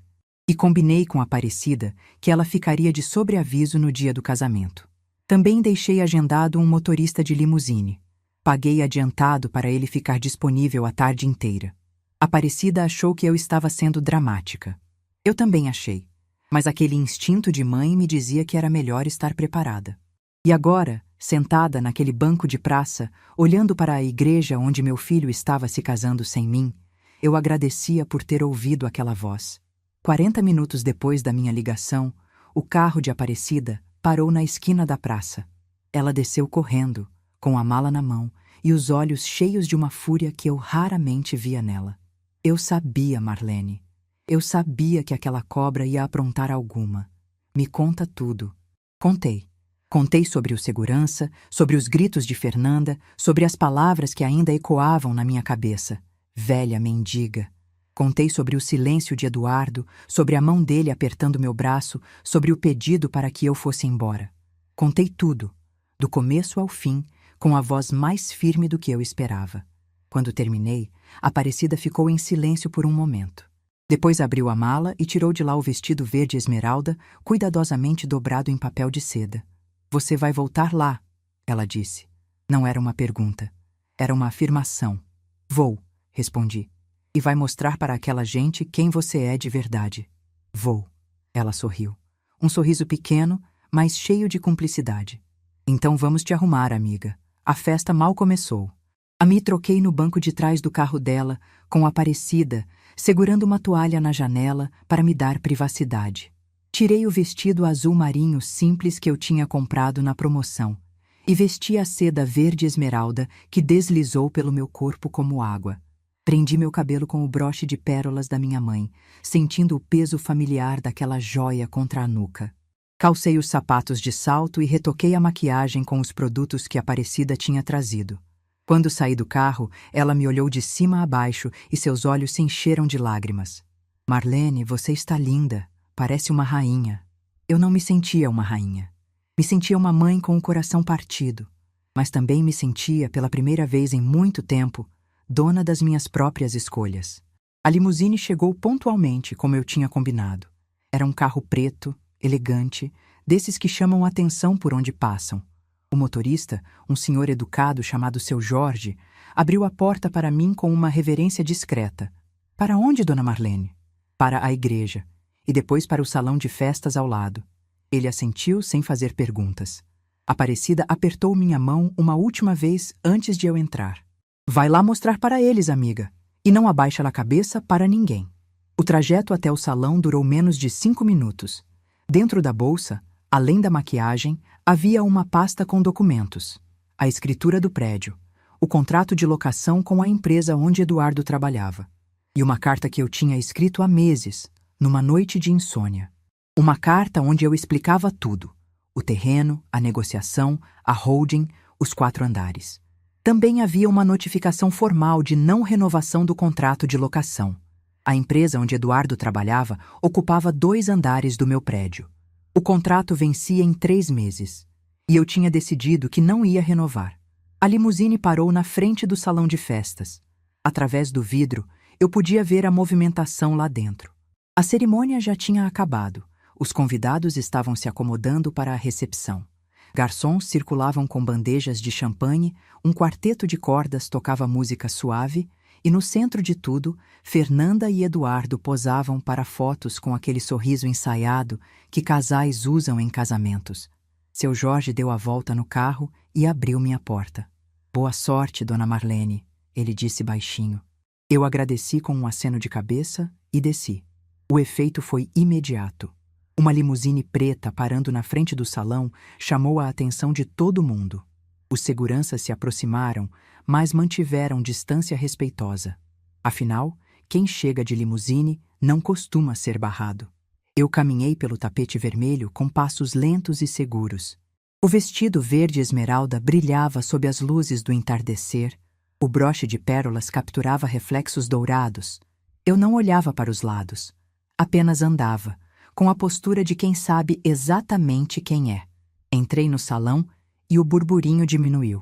E combinei com a Aparecida que ela ficaria de sobreaviso no dia do casamento. Também deixei agendado um motorista de limusine. Paguei adiantado para ele ficar disponível a tarde inteira. Aparecida achou que eu estava sendo dramática. Eu também achei, mas aquele instinto de mãe me dizia que era melhor estar preparada. E agora, sentada naquele banco de praça, olhando para a igreja onde meu filho estava se casando sem mim, eu agradecia por ter ouvido aquela voz. 40 minutos depois da minha ligação, o carro de Aparecida parou na esquina da praça. Ela desceu correndo, com a mala na mão e os olhos cheios de uma fúria que eu raramente via nela. Eu sabia, Marlene. Eu sabia que aquela cobra ia aprontar alguma. Me conta tudo. Contei. Contei sobre o segurança, sobre os gritos de Fernanda, sobre as palavras que ainda ecoavam na minha cabeça. Velha mendiga. Contei sobre o silêncio de Eduardo, sobre a mão dele apertando meu braço, sobre o pedido para que eu fosse embora. Contei tudo, do começo ao fim, com a voz mais firme do que eu esperava. Quando terminei, Aparecida ficou em silêncio por um momento. Depois abriu a mala e tirou de lá o vestido verde esmeralda, cuidadosamente dobrado em papel de seda. Você vai voltar lá, ela disse. Não era uma pergunta. Era uma afirmação. Vou, respondi. E vai mostrar para aquela gente quem você é de verdade. Vou. Ela sorriu. Um sorriso pequeno, mas cheio de cumplicidade. Então vamos te arrumar, amiga. A festa mal começou. Me troquei no banco de trás do carro dela, com Aparecida, segurando uma toalha na janela para me dar privacidade. Tirei o vestido azul marinho simples que eu tinha comprado na promoção e vesti a seda verde esmeralda que deslizou pelo meu corpo como água. Prendi meu cabelo com o broche de pérolas da minha mãe, sentindo o peso familiar daquela joia contra a nuca. Calcei os sapatos de salto e retoquei a maquiagem com os produtos que Aparecida tinha trazido. Quando saí do carro, ela me olhou de cima a baixo e seus olhos se encheram de lágrimas. Marlene, você está linda. Parece uma rainha. Eu não me sentia uma rainha. Me sentia uma mãe com o coração partido. Mas também me sentia, pela primeira vez em muito tempo, dona das minhas próprias escolhas. A limusine chegou pontualmente, como eu tinha combinado. Era um carro preto, elegante, desses que chamam a atenção por onde passam. O motorista, um senhor educado chamado Seu Jorge, abriu a porta para mim com uma reverência discreta. Para onde, dona Marlene? Para a igreja, e depois para o salão de festas ao lado. Ele assentiu sem fazer perguntas. Aparecida apertou minha mão uma última vez antes de eu entrar. Vai lá mostrar para eles, amiga, e não abaixa a cabeça para ninguém. O trajeto até o salão durou menos de 5 minutos. Dentro da bolsa, além da maquiagem, havia uma pasta com documentos, a escritura do prédio, o contrato de locação com a empresa onde Eduardo trabalhava, e uma carta que eu tinha escrito há meses, numa noite de insônia. Uma carta onde eu explicava tudo: o terreno, a negociação, a holding, os 4 andares. Também havia uma notificação formal de não renovação do contrato de locação. A empresa onde Eduardo trabalhava ocupava 2 andares do meu prédio. O contrato vencia em 3 meses, e eu tinha decidido que não ia renovar. A limusine parou na frente do salão de festas. Através do vidro, eu podia ver a movimentação lá dentro. A cerimônia já tinha acabado. Os convidados estavam se acomodando para a recepção. Garçons circulavam com bandejas de champanhe, um quarteto de cordas tocava música suave, e no centro de tudo, Fernanda e Eduardo posavam para fotos com aquele sorriso ensaiado que casais usam em casamentos. Seu Jorge deu a volta no carro e abriu minha porta. Boa sorte, dona Marlene, ele disse baixinho. Eu agradeci com um aceno de cabeça e desci. O efeito foi imediato. Uma limusine preta parando na frente do salão chamou a atenção de todo mundo. Os seguranças se aproximaram, mas mantiveram distância respeitosa. Afinal, quem chega de limusine não costuma ser barrado. Eu caminhei pelo tapete vermelho com passos lentos e seguros. O vestido verde esmeralda brilhava sob as luzes do entardecer. O broche de pérolas capturava reflexos dourados. Eu não olhava para os lados. Apenas andava, com a postura de quem sabe exatamente quem é. Entrei no salão e o burburinho diminuiu.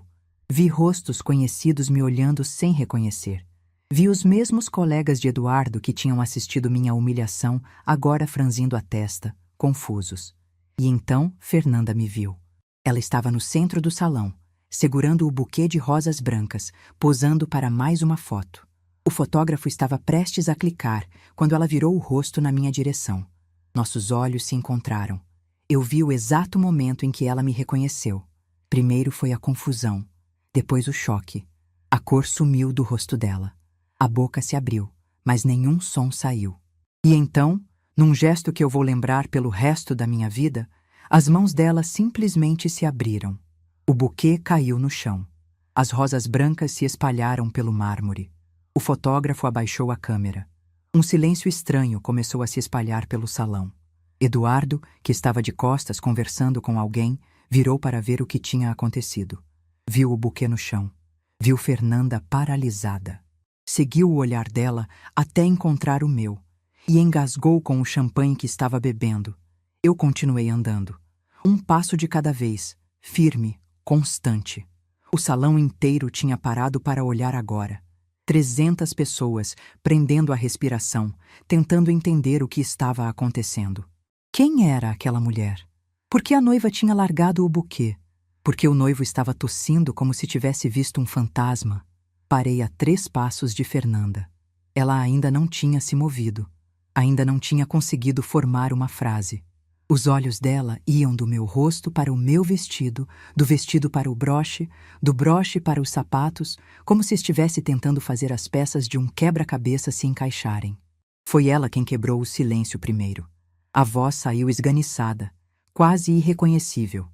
Vi rostos conhecidos me olhando sem reconhecer. Vi os mesmos colegas de Eduardo que tinham assistido minha humilhação, agora franzindo a testa, confusos. E então Fernanda me viu. Ela estava no centro do salão, segurando o buquê de rosas brancas, posando para mais uma foto. O fotógrafo estava prestes a clicar quando ela virou o rosto na minha direção. Nossos olhos se encontraram. Eu vi o exato momento em que ela me reconheceu. Primeiro foi a confusão, depois o choque. A cor sumiu do rosto dela. A boca se abriu, mas nenhum som saiu. E então, Num gesto que eu vou lembrar pelo resto da minha vida, as mãos dela simplesmente se abriram. O buquê caiu no chão. As rosas brancas se espalharam pelo mármore. O fotógrafo abaixou a câmera. Um silêncio estranho começou a se espalhar pelo salão. Eduardo, que estava de costas conversando com alguém, virou para ver o que tinha acontecido. Viu o buquê no chão. Viu Fernanda paralisada. Seguiu o olhar dela até encontrar o meu e engasgou com o champanhe que estava bebendo. Eu continuei andando. Um passo de cada vez, firme, constante. O salão inteiro tinha parado para olhar agora. 300 pessoas, prendendo a respiração, tentando entender o que estava acontecendo. Quem era aquela mulher? Por que a noiva tinha largado o buquê? Por que o noivo estava tossindo como se tivesse visto um fantasma? Parei a 3 passos de Fernanda. Ela ainda não tinha se movido. Ainda não tinha conseguido formar uma frase. Os olhos dela iam do meu rosto para o meu vestido, do vestido para o broche, do broche para os sapatos, como se estivesse tentando fazer as peças de um quebra-cabeça se encaixarem. Foi ela quem quebrou o silêncio primeiro. A voz saiu esganiçada, quase irreconhecível.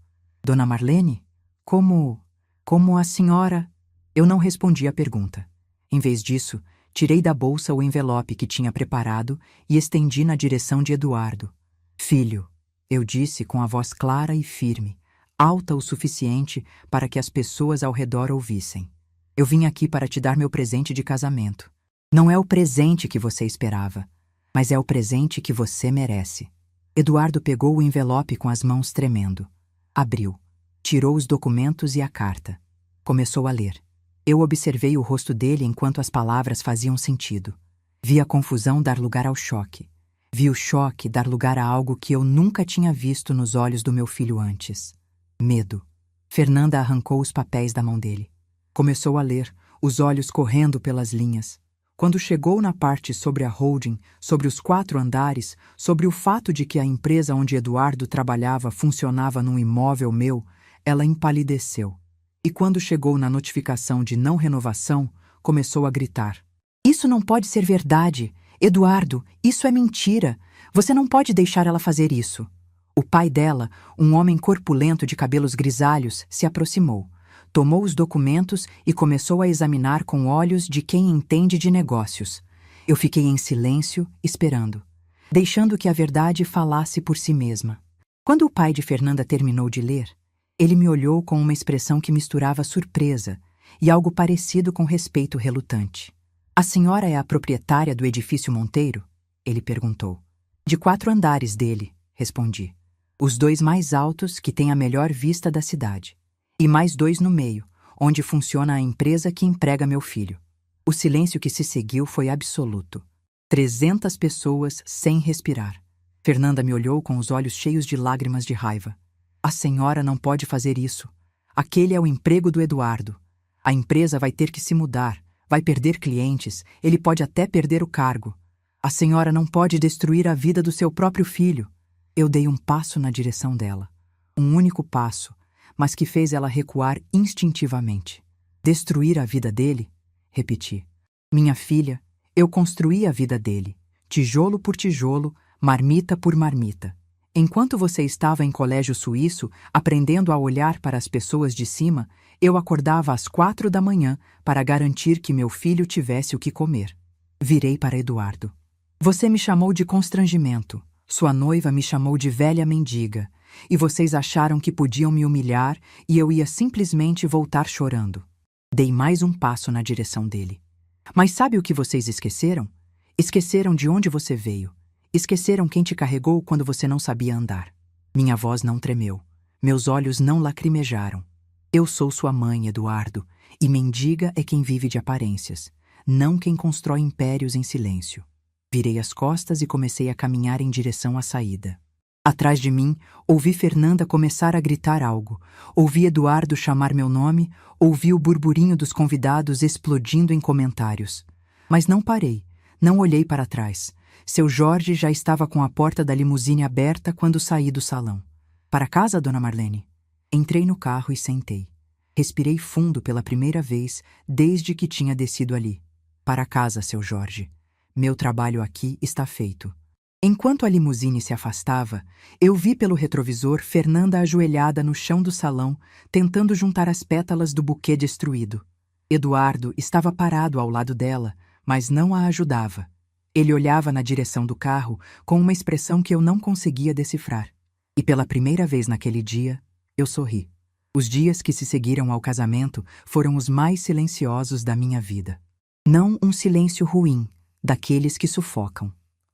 Dona Marlene? Como a senhora... Eu não respondi à pergunta. Em vez disso, tirei da bolsa o envelope que tinha preparado e estendi na direção de Eduardo. Filho, eu disse com a voz clara e firme, alta o suficiente para que as pessoas ao redor ouvissem. Eu vim aqui para te dar meu presente de casamento. Não é o presente que você esperava, mas é o presente que você merece. Eduardo pegou o envelope com as mãos tremendo. Abriu. Tirou os documentos e a carta. Começou a ler. Eu observei o rosto dele enquanto as palavras faziam sentido. Vi a confusão dar lugar ao choque. Vi o choque dar lugar a algo que eu nunca tinha visto nos olhos do meu filho antes. Medo. Fernanda arrancou os papéis da mão dele. Começou a ler, os olhos correndo pelas linhas. Quando chegou na parte sobre a holding, sobre os 4 andares, sobre o fato de que a empresa onde Eduardo trabalhava funcionava num imóvel meu, ela empalideceu. E quando chegou na notificação de não renovação, começou a gritar. Isso não pode ser verdade. Eduardo, isso é mentira. Você não pode deixar ela fazer isso. O pai dela, um homem corpulento de cabelos grisalhos, se aproximou. Tomou os documentos e começou a examinar com olhos de quem entende de negócios. Eu fiquei em silêncio, esperando, deixando que a verdade falasse por si mesma. Quando o pai de Fernanda terminou de ler, ele me olhou com uma expressão que misturava surpresa e algo parecido com respeito relutante. A senhora é a proprietária do edifício Monteiro? Ele perguntou. De 4 andares dele, respondi. Os 2 mais altos que têm a melhor vista da cidade. E mais 2 no meio, onde funciona a empresa que emprega meu filho. O silêncio que se seguiu foi absoluto. 300 pessoas sem respirar. Fernanda me olhou com os olhos cheios de lágrimas de raiva. A senhora não pode fazer isso. Aquele é o emprego do Eduardo. A empresa vai ter que se mudar, vai perder clientes, ele pode até perder o cargo. A senhora não pode destruir a vida do seu próprio filho. Eu dei um passo na direção dela. Um único passo, mas que fez ela recuar instintivamente. Destruir a vida dele? Repeti. Minha filha, eu construí a vida dele, tijolo por tijolo, marmita por marmita. Enquanto você estava em colégio suíço, aprendendo a olhar para as pessoas de cima, eu acordava às 4 da manhã para garantir que meu filho tivesse o que comer. Virei para Eduardo. Você me chamou de constrangimento. Sua noiva me chamou de velha mendiga. E vocês acharam que podiam me humilhar e eu ia simplesmente voltar chorando. Dei mais um passo na direção dele. Mas sabe o que vocês esqueceram? Esqueceram de onde você veio. Esqueceram quem te carregou quando você não sabia andar. Minha voz não tremeu. Meus olhos não lacrimejaram. Eu sou sua mãe, Eduardo, e mendiga é quem vive de aparências, não quem constrói impérios em silêncio. Virei as costas e comecei a caminhar em direção à saída. Atrás de mim, ouvi Fernanda começar a gritar algo. Ouvi Eduardo chamar meu nome, ouvi o burburinho dos convidados explodindo em comentários. Mas não parei, não olhei para trás. Seu Jorge já estava com a porta da limusine aberta quando saí do salão. Para casa, dona Marlene? Entrei no carro e sentei. Respirei fundo pela primeira vez desde que tinha descido ali. Para casa, seu Jorge. Meu trabalho aqui está feito. Enquanto a limusine se afastava, eu vi pelo retrovisor Fernanda ajoelhada no chão do salão, tentando juntar as pétalas do buquê destruído. Eduardo estava parado ao lado dela, mas não a ajudava. Ele olhava na direção do carro com uma expressão que eu não conseguia decifrar. E pela primeira vez naquele dia, eu sorri. Os dias que se seguiram ao casamento foram os mais silenciosos da minha vida. Não um silêncio ruim, daqueles que sufocam.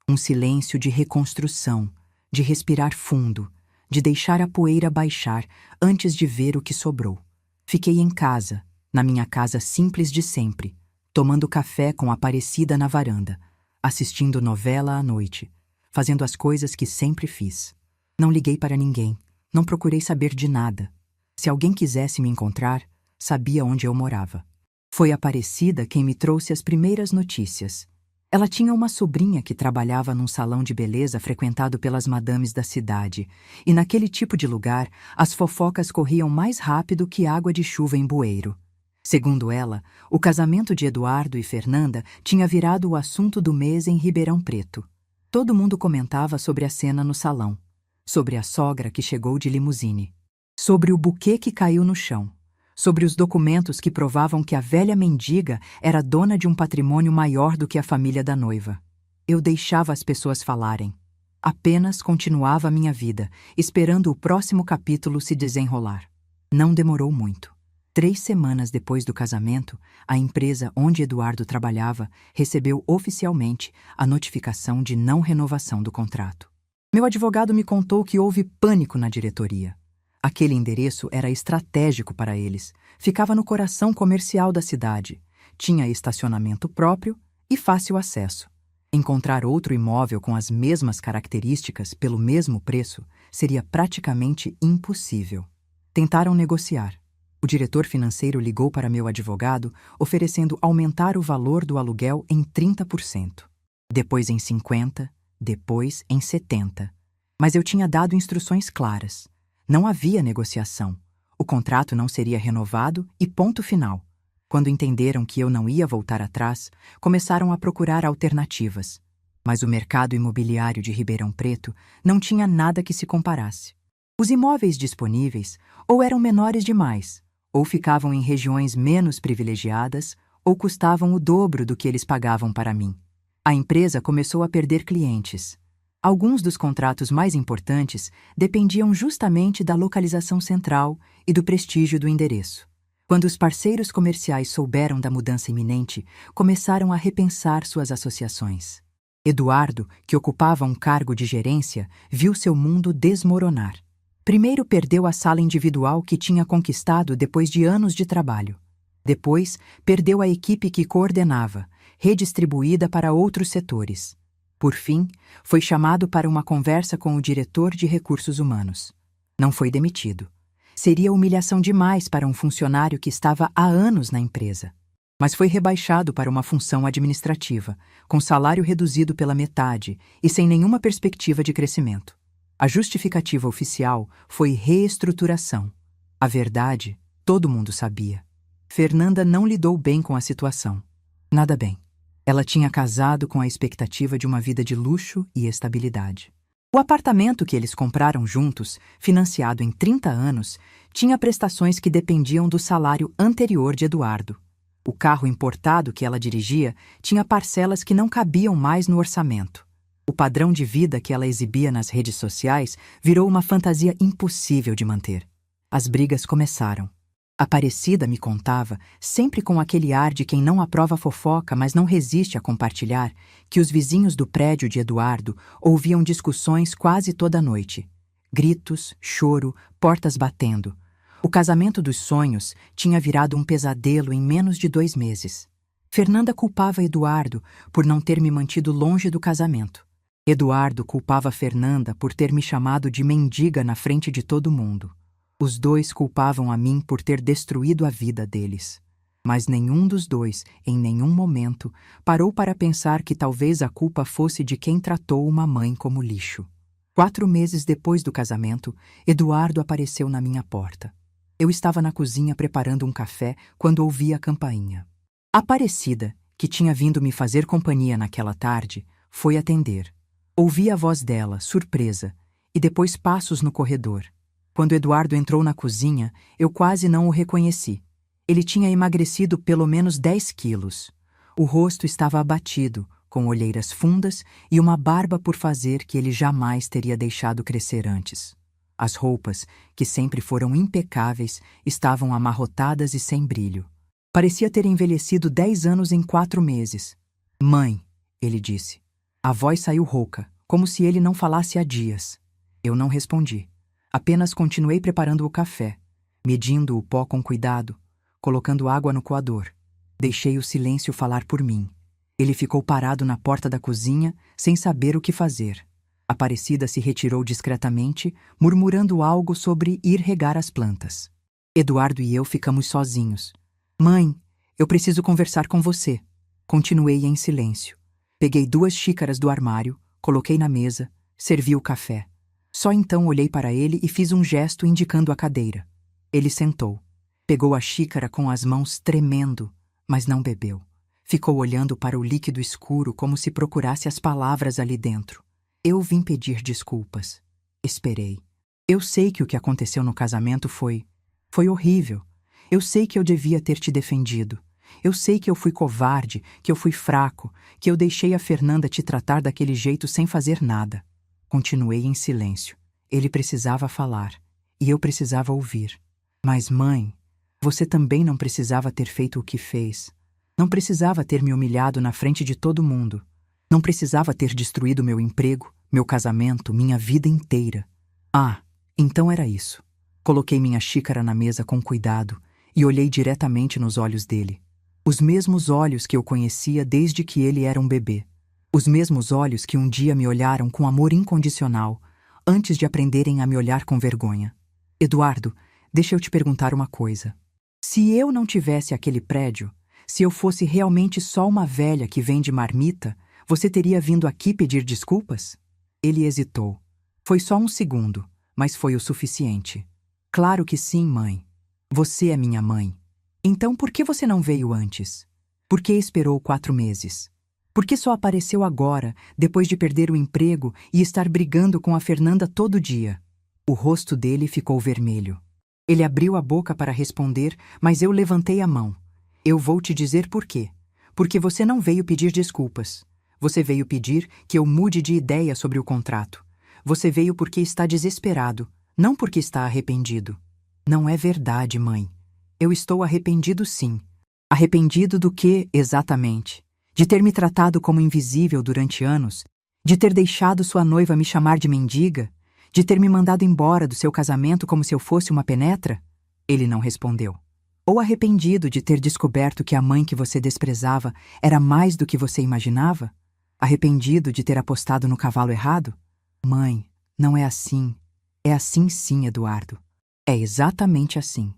Um silêncio de reconstrução, de respirar fundo, de deixar a poeira baixar antes de ver o que sobrou. Fiquei em casa, na minha casa simples de sempre, tomando café com Aparecida na varanda, assistindo novela à noite, fazendo as coisas que sempre fiz. Não liguei para ninguém, não procurei saber de nada. Se alguém quisesse me encontrar, sabia onde eu morava. Foi Aparecida quem me trouxe as primeiras notícias. Ela tinha uma sobrinha que trabalhava num salão de beleza frequentado pelas madames da cidade, e naquele tipo de lugar as fofocas corriam mais rápido que água de chuva em bueiro. Segundo ela, o casamento de Eduardo e Fernanda tinha virado o assunto do mês em Ribeirão Preto. Todo mundo comentava sobre a cena no salão, sobre a sogra que chegou de limusine, sobre o buquê que caiu no chão, sobre os documentos que provavam que a velha mendiga era dona de um patrimônio maior do que a família da noiva. Eu deixava as pessoas falarem. Apenas continuava a minha vida, esperando o próximo capítulo se desenrolar. Não demorou muito. 3 semanas depois do casamento, a empresa onde Eduardo trabalhava recebeu oficialmente a notificação de não renovação do contrato. Meu advogado me contou que houve pânico na diretoria. Aquele endereço era estratégico para eles. Ficava no coração comercial da cidade. Tinha estacionamento próprio e fácil acesso. Encontrar outro imóvel com as mesmas características pelo mesmo preço seria praticamente impossível. Tentaram negociar. O diretor financeiro ligou para meu advogado, oferecendo aumentar o valor do aluguel em 30%. Depois em 50%, depois em 70%. Mas eu tinha dado instruções claras. Não havia negociação. O contrato não seria renovado e ponto final. Quando entenderam que eu não ia voltar atrás, começaram a procurar alternativas. Mas o mercado imobiliário de Ribeirão Preto não tinha nada que se comparasse. Os imóveis disponíveis ou eram menores demais, ou ficavam em regiões menos privilegiadas, ou custavam o dobro do que eles pagavam para mim. A empresa começou a perder clientes. Alguns dos contratos mais importantes dependiam justamente da localização central e do prestígio do endereço. Quando os parceiros comerciais souberam da mudança iminente, começaram a repensar suas associações. Eduardo, que ocupava um cargo de gerência, viu seu mundo desmoronar. Primeiro perdeu a sala individual que tinha conquistado depois de anos de trabalho. Depois, perdeu a equipe que coordenava, redistribuída para outros setores. Por fim, foi chamado para uma conversa com o diretor de recursos humanos. Não foi demitido. Seria humilhação demais para um funcionário que estava há anos na empresa. Mas foi rebaixado para uma função administrativa, com salário reduzido pela metade e sem nenhuma perspectiva de crescimento. A justificativa oficial foi reestruturação. A verdade, todo mundo sabia. Fernanda não lidou bem com a situação. Nada bem. Ela tinha casado com a expectativa de uma vida de luxo e estabilidade. O apartamento que eles compraram juntos, financiado em 30 anos, tinha prestações que dependiam do salário anterior de Eduardo. O carro importado que ela dirigia tinha parcelas que não cabiam mais no orçamento. O padrão de vida que ela exibia nas redes sociais virou uma fantasia impossível de manter. As brigas começaram. Aparecida me contava, sempre com aquele ar de quem não aprova a fofoca, mas não resiste a compartilhar, que os vizinhos do prédio de Eduardo ouviam discussões quase toda noite. Gritos, choro, portas batendo. O casamento dos sonhos tinha virado um pesadelo em menos de 2 meses. Fernanda culpava Eduardo por não ter me mantido longe do casamento. Eduardo culpava Fernanda por ter me chamado de mendiga na frente de todo mundo. Os dois culpavam a mim por ter destruído a vida deles. Mas nenhum dos dois, em nenhum momento, parou para pensar que talvez a culpa fosse de quem tratou uma mãe como lixo. 4 meses depois do casamento, Eduardo apareceu na minha porta. Eu estava na cozinha preparando um café quando ouvi a campainha. Aparecida, que tinha vindo me fazer companhia naquela tarde, foi atender. Ouvi a voz dela, surpresa, e depois passos no corredor. Quando Eduardo entrou na cozinha, eu quase não o reconheci. Ele tinha emagrecido pelo menos 10 quilos. O rosto estava abatido, com olheiras fundas e uma barba por fazer que ele jamais teria deixado crescer antes. As roupas, que sempre foram impecáveis, estavam amarrotadas e sem brilho. Parecia ter envelhecido 10 anos em 4 meses. Mãe, ele disse. A voz saiu rouca, como se ele não falasse há dias. Eu não respondi. Apenas continuei preparando o café, medindo o pó com cuidado, colocando água no coador. Deixei o silêncio falar por mim. Ele ficou parado na porta da cozinha, sem saber o que fazer. Aparecida se retirou discretamente, murmurando algo sobre ir regar as plantas. Eduardo e eu ficamos sozinhos. Mãe, eu preciso conversar com você. Continuei em silêncio. Peguei 2 xícaras do armário, coloquei na mesa, servi o café. Só então olhei para ele e fiz um gesto indicando a cadeira. Ele sentou. Pegou a xícara com as mãos tremendo, mas não bebeu. Ficou olhando para o líquido escuro como se procurasse as palavras ali dentro. Eu vim pedir desculpas. Esperei. Eu sei que o que aconteceu no casamento foi horrível. Eu sei que eu devia ter te defendido. Eu sei que eu fui covarde, que eu fui fraco, que eu deixei a Fernanda te tratar daquele jeito sem fazer nada. Continuei em silêncio. Ele precisava falar, e eu precisava ouvir. Mas, mãe, você também não precisava ter feito o que fez. Não precisava ter me humilhado na frente de todo mundo. Não precisava ter destruído meu emprego, meu casamento, minha vida inteira. Ah, então era isso. Coloquei minha xícara na mesa com cuidado e olhei diretamente nos olhos dele. Os mesmos olhos que eu conhecia desde que ele era um bebê. Os mesmos olhos que um dia me olharam com amor incondicional, antes de aprenderem a me olhar com vergonha. Eduardo, deixa eu te perguntar uma coisa. Se eu não tivesse aquele prédio, se eu fosse realmente só uma velha que vende marmita, você teria vindo aqui pedir desculpas? Ele hesitou. Foi só um segundo, mas foi o suficiente. Claro que sim, mãe. Você é minha mãe. Então por que você não veio antes? Por que esperou 4 meses? Por que só apareceu agora, depois de perder o emprego e estar brigando com a Fernanda todo dia? O rosto dele ficou vermelho. Ele abriu a boca para responder, mas eu levantei a mão. Eu vou te dizer por quê. Porque você não veio pedir desculpas. Você veio pedir que eu mude de ideia sobre o contrato. Você veio porque está desesperado, não porque está arrependido. Não é verdade, mãe. Eu estou arrependido, sim. Arrependido do quê, exatamente? De ter me tratado como invisível durante anos? De ter deixado sua noiva me chamar de mendiga? De ter me mandado embora do seu casamento como se eu fosse uma penetra? Ele não respondeu. Ou arrependido de ter descoberto que a mãe que você desprezava era mais do que você imaginava? Arrependido de ter apostado no cavalo errado? Mãe, não é assim. É assim sim, Eduardo. É exatamente assim.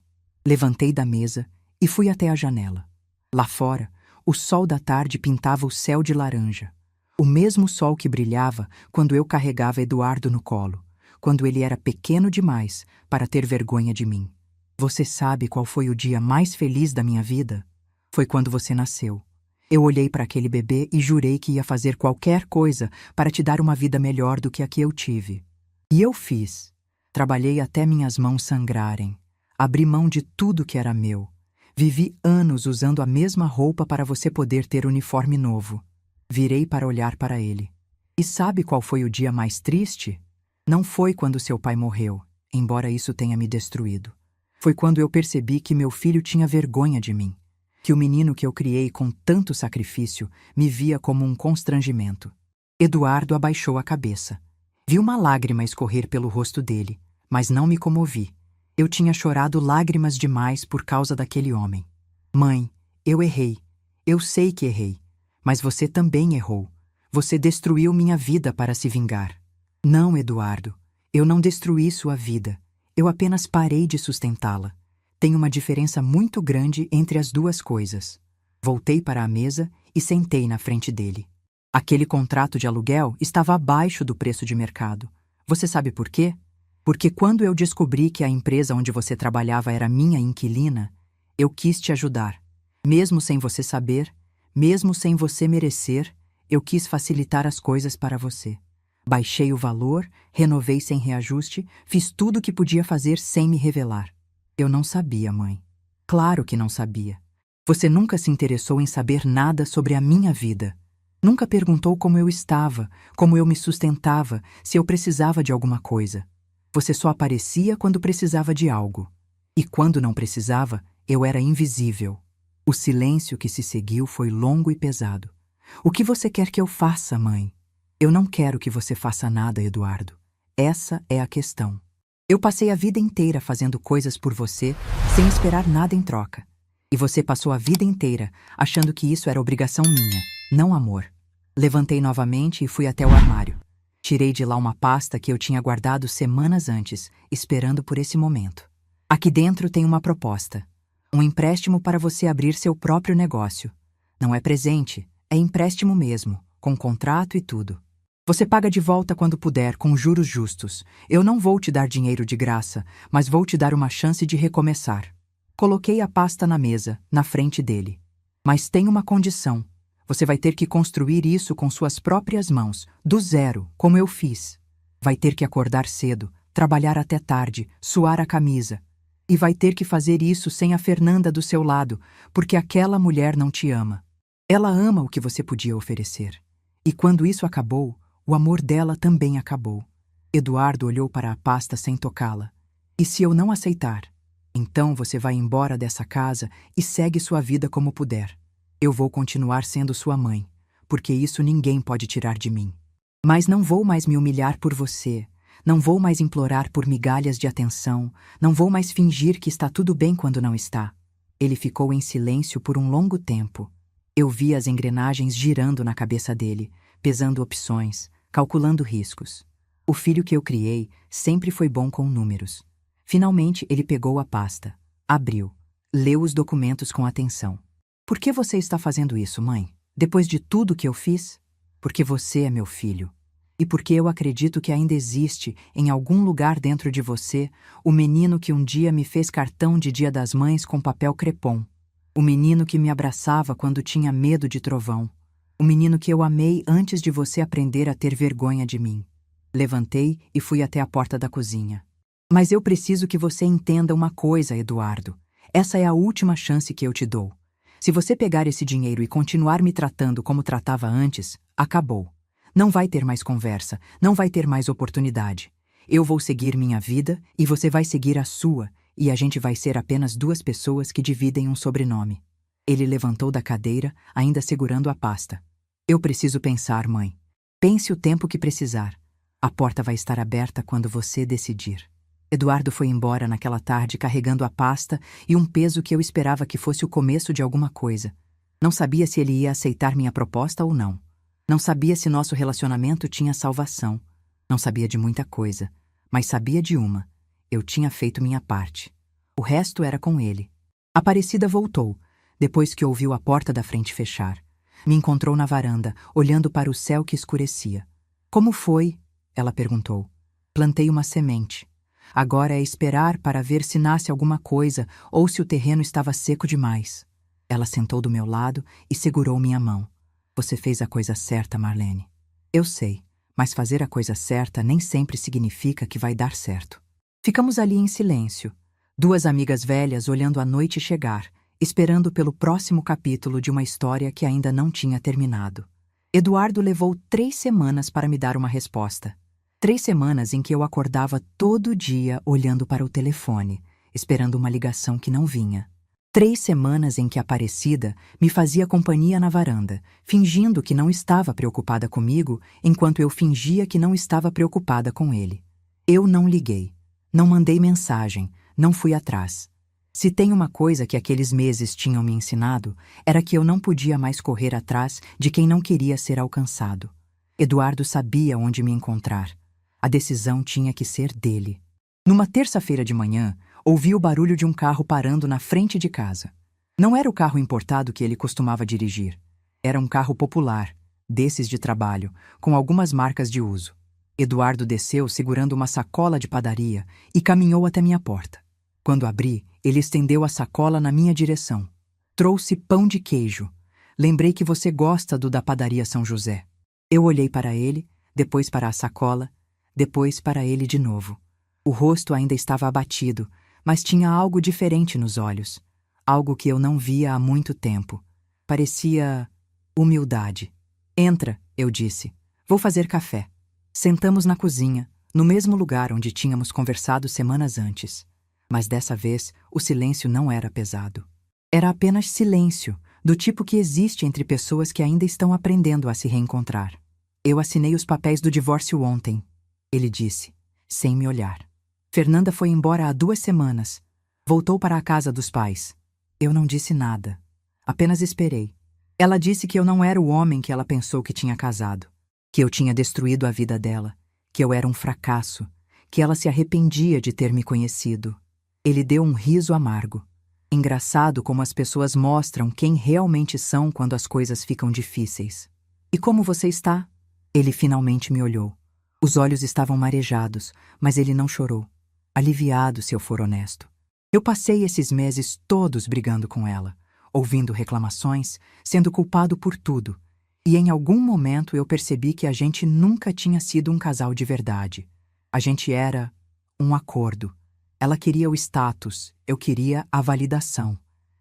Levantei da mesa e fui até a janela. Lá fora, o sol da tarde pintava o céu de laranja. O mesmo sol que brilhava quando eu carregava Eduardo no colo, quando ele era pequeno demais para ter vergonha de mim. Você sabe qual foi o dia mais feliz da minha vida? Foi quando você nasceu. Eu olhei para aquele bebê e jurei que ia fazer qualquer coisa para te dar uma vida melhor do que a que eu tive. E eu fiz. Trabalhei até minhas mãos sangrarem. Abri mão de tudo que era meu. Vivi anos usando a mesma roupa para você poder ter uniforme novo. Virei para olhar para ele. E sabe qual foi o dia mais triste? Não foi quando seu pai morreu, embora isso tenha me destruído. Foi quando eu percebi que meu filho tinha vergonha de mim. Que o menino que eu criei com tanto sacrifício me via como um constrangimento. Eduardo abaixou a cabeça. Vi uma lágrima escorrer pelo rosto dele, mas não me comovi. Eu tinha chorado lágrimas demais por causa daquele homem. Mãe, eu errei. Eu sei que errei. Mas você também errou. Você destruiu minha vida para se vingar. Não, Eduardo. Eu não destruí sua vida. Eu apenas parei de sustentá-la. Tem uma diferença muito grande entre as duas coisas. Voltei para a mesa e sentei na frente dele. Aquele contrato de aluguel estava abaixo do preço de mercado. Você sabe por quê? Porque quando eu descobri que a empresa onde você trabalhava era minha inquilina, eu quis te ajudar. Mesmo sem você saber, mesmo sem você merecer, eu quis facilitar as coisas para você. Baixei o valor, renovei sem reajuste, fiz tudo o que podia fazer sem me revelar. Eu não sabia, mãe. Claro que não sabia. Você nunca se interessou em saber nada sobre a minha vida. Nunca perguntou como eu estava, como eu me sustentava, se eu precisava de alguma coisa. Você só aparecia quando precisava de algo. E quando não precisava, eu era invisível. O silêncio que se seguiu foi longo e pesado. O que você quer que eu faça, mãe? Eu não quero que você faça nada, Eduardo. Essa é a questão. Eu passei a vida inteira fazendo coisas por você, sem esperar nada em troca. E você passou a vida inteira achando que isso era obrigação minha, não amor. Levantei novamente e fui até o armário. Tirei de lá uma pasta que eu tinha guardado semanas antes, esperando por esse momento. Aqui dentro tem uma proposta. Um empréstimo para você abrir seu próprio negócio. Não é presente, é empréstimo mesmo, com contrato e tudo. Você paga de volta quando puder, com juros justos. Eu não vou te dar dinheiro de graça, mas vou te dar uma chance de recomeçar. Coloquei a pasta na mesa, na frente dele. Mas tem uma condição. Você vai ter que construir isso com suas próprias mãos, do zero, como eu fiz. Vai ter que acordar cedo, trabalhar até tarde, suar a camisa. E vai ter que fazer isso sem a Fernanda do seu lado, porque aquela mulher não te ama. Ela ama o que você podia oferecer. E quando isso acabou, o amor dela também acabou. Eduardo olhou para a pasta sem tocá-la. E se eu não aceitar? Então você vai embora dessa casa e segue sua vida como puder. Eu vou continuar sendo sua mãe, porque isso ninguém pode tirar de mim. Mas não vou mais me humilhar por você. Não vou mais implorar por migalhas de atenção. Não vou mais fingir que está tudo bem quando não está. Ele ficou em silêncio por um longo tempo. Eu vi as engrenagens girando na cabeça dele, pesando opções, calculando riscos. O filho que eu criei sempre foi bom com números. Finalmente ele pegou a pasta, abriu, leu os documentos com atenção. Por que você está fazendo isso, mãe? Depois de tudo que eu fiz? Porque você é meu filho. E porque eu acredito que ainda existe, em algum lugar dentro de você, o menino que um dia me fez cartão de Dia das Mães com papel crepom. O menino que me abraçava quando tinha medo de trovão. O menino que eu amei antes de você aprender a ter vergonha de mim. Levantei e fui até a porta da cozinha. Mas eu preciso que você entenda uma coisa, Eduardo. Essa é a última chance que eu te dou. Se você pegar esse dinheiro e continuar me tratando como tratava antes, acabou. Não vai ter mais conversa, não vai ter mais oportunidade. Eu vou seguir minha vida e você vai seguir a sua, e a gente vai ser apenas duas pessoas que dividem um sobrenome. Ele levantou da cadeira, ainda segurando a pasta. Eu preciso pensar, mãe. Pense o tempo que precisar. A porta vai estar aberta quando você decidir. Eduardo foi embora naquela tarde carregando a pasta e um peso que eu esperava que fosse o começo de alguma coisa. Não sabia se ele ia aceitar minha proposta ou não. Não sabia se nosso relacionamento tinha salvação. Não sabia de muita coisa, mas sabia de uma. Eu tinha feito minha parte. O resto era com ele. Aparecida voltou, depois que ouviu a porta da frente fechar. Me encontrou na varanda, olhando para o céu que escurecia. Como foi? Ela perguntou. Plantei uma semente. Agora é esperar para ver se nasce alguma coisa ou se o terreno estava seco demais. Ela sentou do meu lado e segurou minha mão. Você fez a coisa certa, Marlene. Eu sei, mas fazer a coisa certa nem sempre significa que vai dar certo. Ficamos ali em silêncio, duas amigas velhas olhando a noite chegar, esperando pelo próximo capítulo de uma história que ainda não tinha terminado. Eduardo levou 3 semanas para me dar uma resposta. 3 semanas em que eu acordava todo dia olhando para o telefone, esperando uma ligação que não vinha. 3 semanas em que Aparecida me fazia companhia na varanda, fingindo que não estava preocupada comigo, enquanto eu fingia que não estava preocupada com ele. Eu não liguei, não mandei mensagem, não fui atrás. Se tem uma coisa que aqueles meses tinham me ensinado, era que eu não podia mais correr atrás de quem não queria ser alcançado. Eduardo sabia onde me encontrar. A decisão tinha que ser dele. Numa terça-feira de manhã, ouvi o barulho de um carro parando na frente de casa. Não era o carro importado que ele costumava dirigir. Era um carro popular, desses de trabalho, com algumas marcas de uso. Eduardo desceu segurando uma sacola de padaria e caminhou até minha porta. Quando abri, ele estendeu a sacola na minha direção. Trouxe pão de queijo. Lembrei que você gosta do da padaria São José. Eu olhei para ele, depois para a sacola, depois para ele de novo. O rosto ainda estava abatido, mas tinha algo diferente nos olhos, algo que eu não via há muito tempo. Parecia humildade. Entra, eu disse. Vou fazer café. Sentamos na cozinha, no mesmo lugar onde tínhamos conversado semanas antes. Mas dessa vez, o silêncio não era pesado. Era apenas silêncio, do tipo que existe entre pessoas que ainda estão aprendendo a se reencontrar. Eu assinei os papéis do divórcio ontem, ele disse, sem me olhar. Fernanda foi embora há 2 semanas. Voltou para a casa dos pais. Eu não disse nada. Apenas esperei. Ela disse que eu não era o homem que ela pensou que tinha casado, que eu tinha destruído a vida dela, que eu era um fracasso, que ela se arrependia de ter me conhecido. Ele deu um riso amargo. Engraçado como as pessoas mostram quem realmente são quando as coisas ficam difíceis. E como você está? Ele finalmente me olhou. Os olhos estavam marejados, mas ele não chorou. Aliviado, se eu for honesto. Eu passei esses meses todos brigando com ela, ouvindo reclamações, sendo culpado por tudo. E em algum momento eu percebi que a gente nunca tinha sido um casal de verdade. A gente era um acordo. Ela queria o status, eu queria a validação.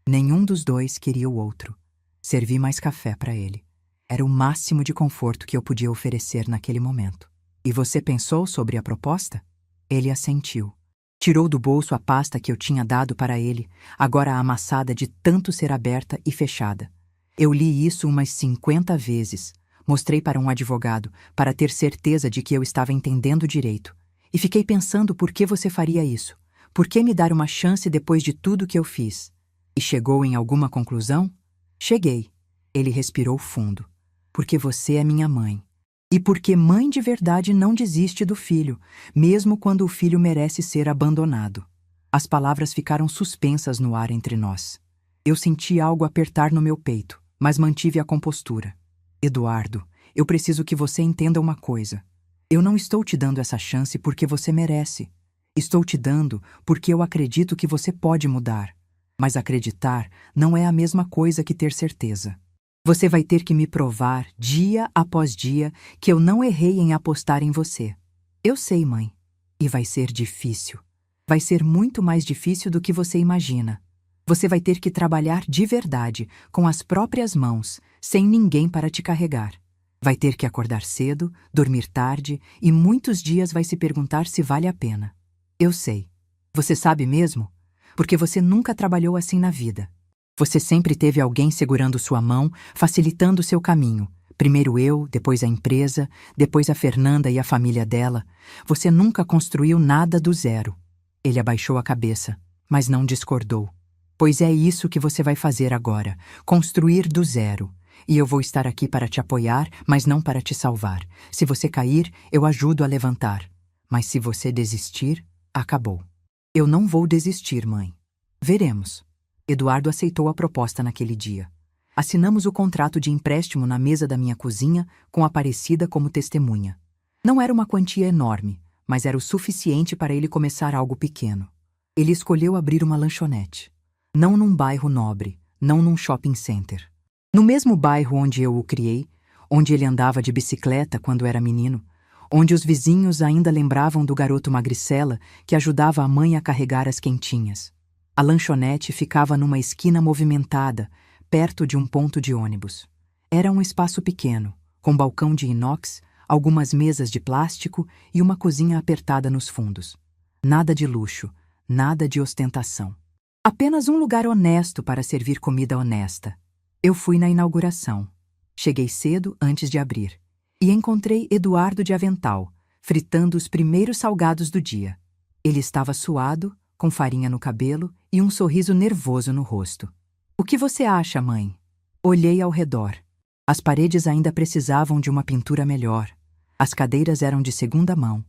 Nenhum dos dois queria o outro. Servi mais café para ele. Era o máximo de conforto que eu podia oferecer naquele momento. E você pensou sobre a proposta? Ele assentiu. Tirou do bolso a pasta que eu tinha dado para ele, agora amassada de tanto ser aberta e fechada. Eu li isso umas 50 vezes. Mostrei para um advogado, para ter certeza de que eu estava entendendo direito. E fiquei pensando por que você faria isso. Por que me dar uma chance depois de tudo que eu fiz? E chegou em alguma conclusão? Cheguei. Ele respirou fundo. Porque você é minha mãe. E porque mãe de verdade não desiste do filho, mesmo quando o filho merece ser abandonado. As palavras ficaram suspensas no ar entre nós. Eu senti algo apertar no meu peito, mas mantive a compostura. Eduardo, eu preciso que você entenda uma coisa. Eu não estou te dando essa chance porque você merece. Estou te dando porque eu acredito que você pode mudar. Mas acreditar não é a mesma coisa que ter certeza. Você vai ter que me provar, dia após dia, que eu não errei em apostar em você. Eu sei, mãe. E vai ser difícil. Vai ser muito mais difícil do que você imagina. Você vai ter que trabalhar de verdade, com as próprias mãos, sem ninguém para te carregar. Vai ter que acordar cedo, dormir tarde e muitos dias vai se perguntar se vale a pena. Eu sei. Você sabe mesmo? Porque você nunca trabalhou assim na vida. Você sempre teve alguém segurando sua mão, facilitando seu caminho. Primeiro eu, depois a empresa, depois a Fernanda e a família dela. Você nunca construiu nada do zero. Ele abaixou a cabeça, mas não discordou. Pois é isso que você vai fazer agora, construir do zero. E eu vou estar aqui para te apoiar, mas não para te salvar. Se você cair, eu ajudo a levantar. Mas se você desistir, acabou. Eu não vou desistir, mãe. Veremos. Eduardo aceitou a proposta naquele dia. Assinamos o contrato de empréstimo na mesa da minha cozinha, com Aparecida como testemunha. Não era uma quantia enorme, mas era o suficiente para ele começar algo pequeno. Ele escolheu abrir uma lanchonete. Não num bairro nobre, não num shopping center. No mesmo bairro onde eu o criei, onde ele andava de bicicleta quando era menino, onde os vizinhos ainda lembravam do garoto magricela que ajudava a mãe a carregar as quentinhas. A lanchonete ficava numa esquina movimentada, perto de um ponto de ônibus. Era um espaço pequeno, com balcão de inox, algumas mesas de plástico e uma cozinha apertada nos fundos. Nada de luxo, nada de ostentação. Apenas um lugar honesto para servir comida honesta. Eu fui na inauguração. Cheguei cedo antes de abrir. E encontrei Eduardo de avental, fritando os primeiros salgados do dia. Ele estava suado, com farinha no cabelo e um sorriso nervoso no rosto. O que você acha, mãe? Olhei ao redor. As paredes ainda precisavam de uma pintura melhor. As cadeiras eram de segunda mão.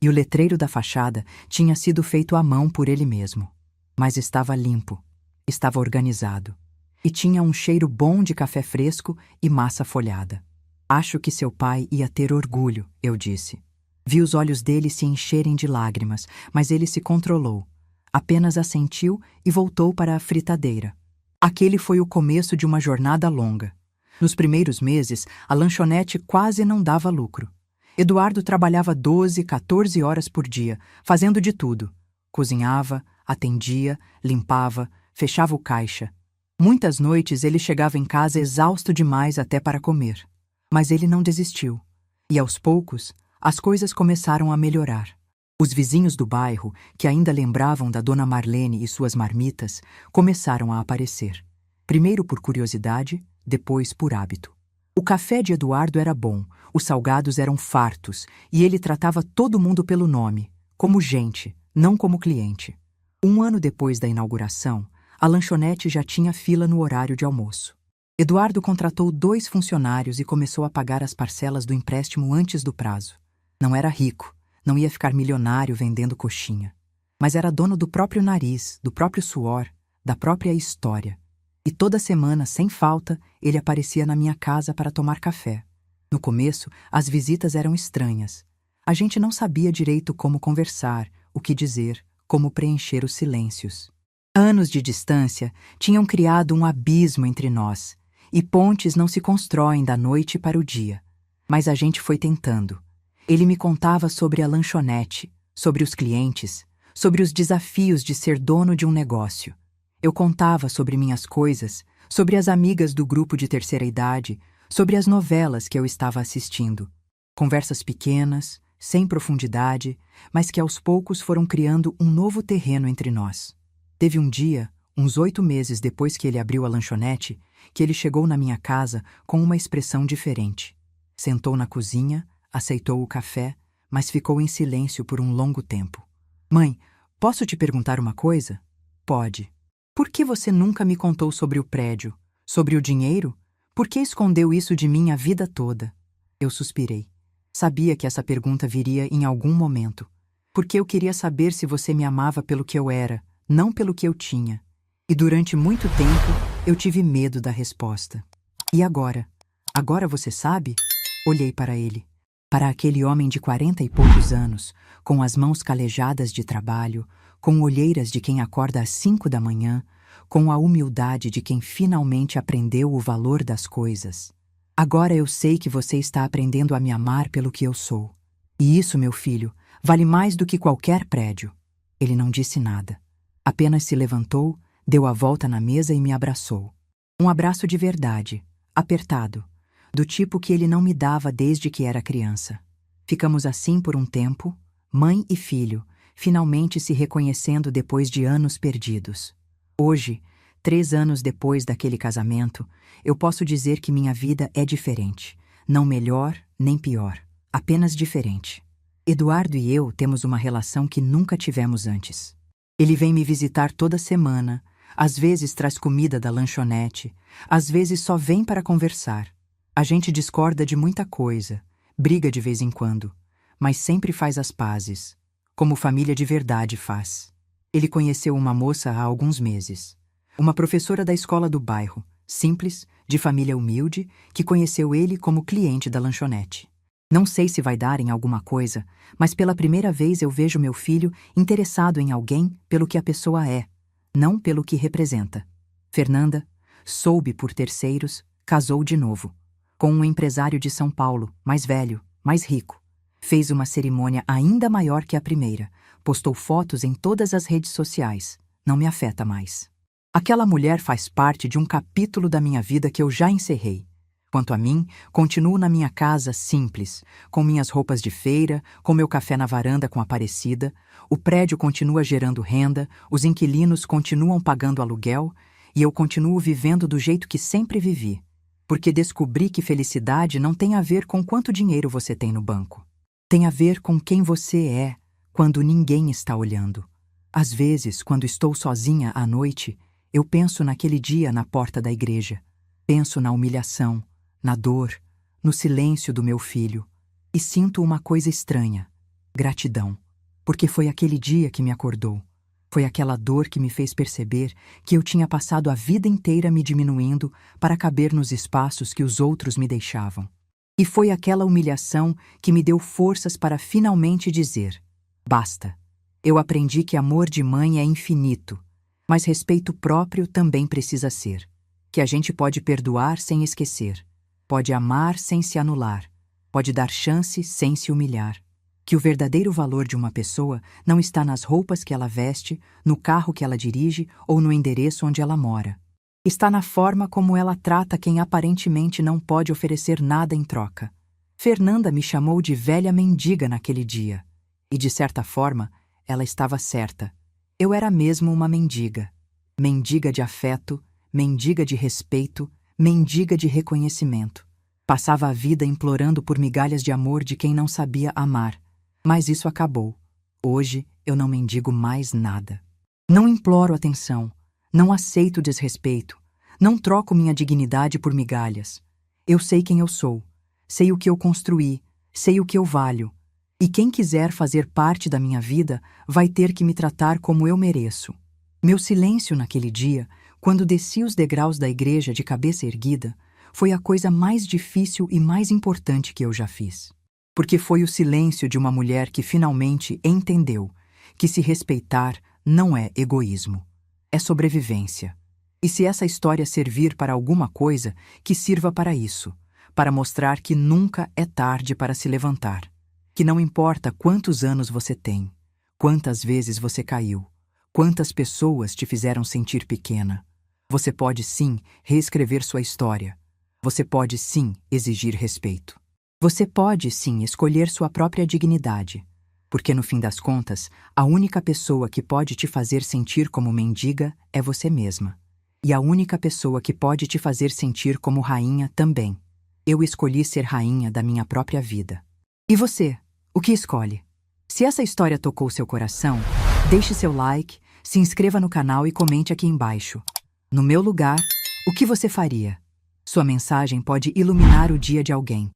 E o letreiro da fachada tinha sido feito à mão por ele mesmo. Mas estava limpo. Estava organizado. E tinha um cheiro bom de café fresco e massa folhada. Acho que seu pai ia ter orgulho, eu disse. Vi os olhos dele se encherem de lágrimas, mas ele se controlou. Apenas assentiu e voltou para a fritadeira. Aquele foi o começo de uma jornada longa. Nos primeiros meses, a lanchonete quase não dava lucro. Eduardo trabalhava 12, 14 horas por dia, fazendo de tudo. Cozinhava, atendia, limpava, fechava o caixa. Muitas noites ele chegava em casa exausto demais até para comer. Mas ele não desistiu. E aos poucos, as coisas começaram a melhorar. Os vizinhos do bairro, que ainda lembravam da dona Marlene e suas marmitas, começaram a aparecer. Primeiro por curiosidade, depois por hábito. O café de Eduardo era bom, os salgados eram fartos e ele tratava todo mundo pelo nome, como gente, não como cliente. 1 ano depois da inauguração, a lanchonete já tinha fila no horário de almoço. Eduardo contratou 2 funcionários e começou a pagar as parcelas do empréstimo antes do prazo. Não era rico, não ia ficar milionário vendendo coxinha, mas era dono do próprio nariz, do próprio suor, da própria história. E toda semana, sem falta, ele aparecia na minha casa para tomar café. No começo, as visitas eram estranhas. A gente não sabia direito como conversar, o que dizer, como preencher os silêncios. Anos de distância tinham criado um abismo entre nós, e pontes não se constroem da noite para o dia. Mas a gente foi tentando. Ele me contava sobre a lanchonete, sobre os clientes, sobre os desafios de ser dono de um negócio. Eu contava sobre minhas coisas, sobre as amigas do grupo de terceira idade, sobre as novelas que eu estava assistindo. Conversas pequenas, sem profundidade, mas que aos poucos foram criando um novo terreno entre nós. Teve um dia, uns 8 meses depois que ele abriu a lanchonete, que ele chegou na minha casa com uma expressão diferente. Sentou na cozinha, aceitou o café, mas ficou em silêncio por um longo tempo. Mãe, posso te perguntar uma coisa? Pode. Por que você nunca me contou sobre o prédio? Sobre o dinheiro? Por que escondeu isso de mim a vida toda? Eu suspirei. Sabia que essa pergunta viria em algum momento. Porque eu queria saber se você me amava pelo que eu era, não pelo que eu tinha. E durante muito tempo, eu tive medo da resposta. E agora? Agora você sabe? Olhei para ele. Para aquele homem de 40 e poucos anos, com as mãos calejadas de trabalho, com olheiras de quem acorda às 5 da manhã, com a humildade de quem finalmente aprendeu o valor das coisas. Agora eu sei que você está aprendendo a me amar pelo que eu sou. E isso, meu filho, vale mais do que qualquer prédio. Ele não disse nada. Apenas se levantou, deu a volta na mesa e me abraçou. Um abraço de verdade, apertado, do tipo que ele não me dava desde que era criança. Ficamos assim por um tempo, mãe e filho, finalmente se reconhecendo depois de anos perdidos. Hoje, 3 anos depois daquele casamento, eu posso dizer que minha vida é diferente. Não melhor, nem pior. Apenas diferente. Eduardo e eu temos uma relação que nunca tivemos antes. Ele vem me visitar toda semana, às vezes traz comida da lanchonete, às vezes só vem para conversar. A gente discorda de muita coisa, briga de vez em quando, mas sempre faz as pazes, como família de verdade faz. Ele conheceu uma moça há alguns meses. Uma professora da escola do bairro, simples, de família humilde, que conheceu ele como cliente da lanchonete. Não sei se vai dar em alguma coisa, mas pela primeira vez eu vejo meu filho interessado em alguém pelo que a pessoa é, não pelo que representa. Fernanda, soube por terceiros, casou de novo, com um empresário de São Paulo, mais velho, mais rico. Fez uma cerimônia ainda maior que a primeira, postou fotos em todas as redes sociais. Não me afeta mais. Aquela mulher faz parte de um capítulo da minha vida que eu já encerrei. Quanto a mim, continuo na minha casa simples, com minhas roupas de feira, com meu café na varanda com Aparecida, o prédio continua gerando renda, os inquilinos continuam pagando aluguel e eu continuo vivendo do jeito que sempre vivi, porque descobri que felicidade não tem a ver com quanto dinheiro você tem no banco. Tem a ver com quem você é quando ninguém está olhando. Às vezes, quando estou sozinha à noite, eu penso naquele dia na porta da igreja. Penso na humilhação, na dor, no silêncio do meu filho. E sinto uma coisa estranha, gratidão. Porque foi aquele dia que me acordou. Foi aquela dor que me fez perceber que eu tinha passado a vida inteira me diminuindo para caber nos espaços que os outros me deixavam. E foi aquela humilhação que me deu forças para finalmente dizer: basta. Eu aprendi que amor de mãe é infinito, mas respeito próprio também precisa ser. Que a gente pode perdoar sem esquecer, pode amar sem se anular, pode dar chance sem se humilhar. Que o verdadeiro valor de uma pessoa não está nas roupas que ela veste, no carro que ela dirige ou no endereço onde ela mora. Está na forma como ela trata quem aparentemente não pode oferecer nada em troca. Fernanda me chamou de velha mendiga naquele dia. E, de certa forma, ela estava certa. Eu era mesmo uma mendiga. Mendiga de afeto, mendiga de respeito, mendiga de reconhecimento. Passava a vida implorando por migalhas de amor de quem não sabia amar. Mas isso acabou. Hoje eu não mendigo mais nada. Não imploro atenção. Não aceito desrespeito. Não troco minha dignidade por migalhas. Eu sei quem eu sou. Sei o que eu construí. Sei o que eu valho. E quem quiser fazer parte da minha vida vai ter que me tratar como eu mereço. Meu silêncio naquele dia, quando desci os degraus da igreja de cabeça erguida, foi a coisa mais difícil e mais importante que eu já fiz. Porque foi o silêncio de uma mulher que finalmente entendeu que se respeitar não é egoísmo, é sobrevivência. E se essa história servir para alguma coisa, que sirva para isso, para mostrar que nunca é tarde para se levantar. Que não importa quantos anos você tem, quantas vezes você caiu, quantas pessoas te fizeram sentir pequena, você pode sim reescrever sua história. Você pode sim exigir respeito. Você pode sim escolher sua própria dignidade, porque no fim das contas, a única pessoa que pode te fazer sentir como mendiga é você mesma. E a única pessoa que pode te fazer sentir como rainha também. Eu escolhi ser rainha da minha própria vida. E você, o que escolhe? Se essa história tocou seu coração, deixe seu like, se inscreva no canal e comente aqui embaixo. No meu lugar, o que você faria? Sua mensagem pode iluminar o dia de alguém.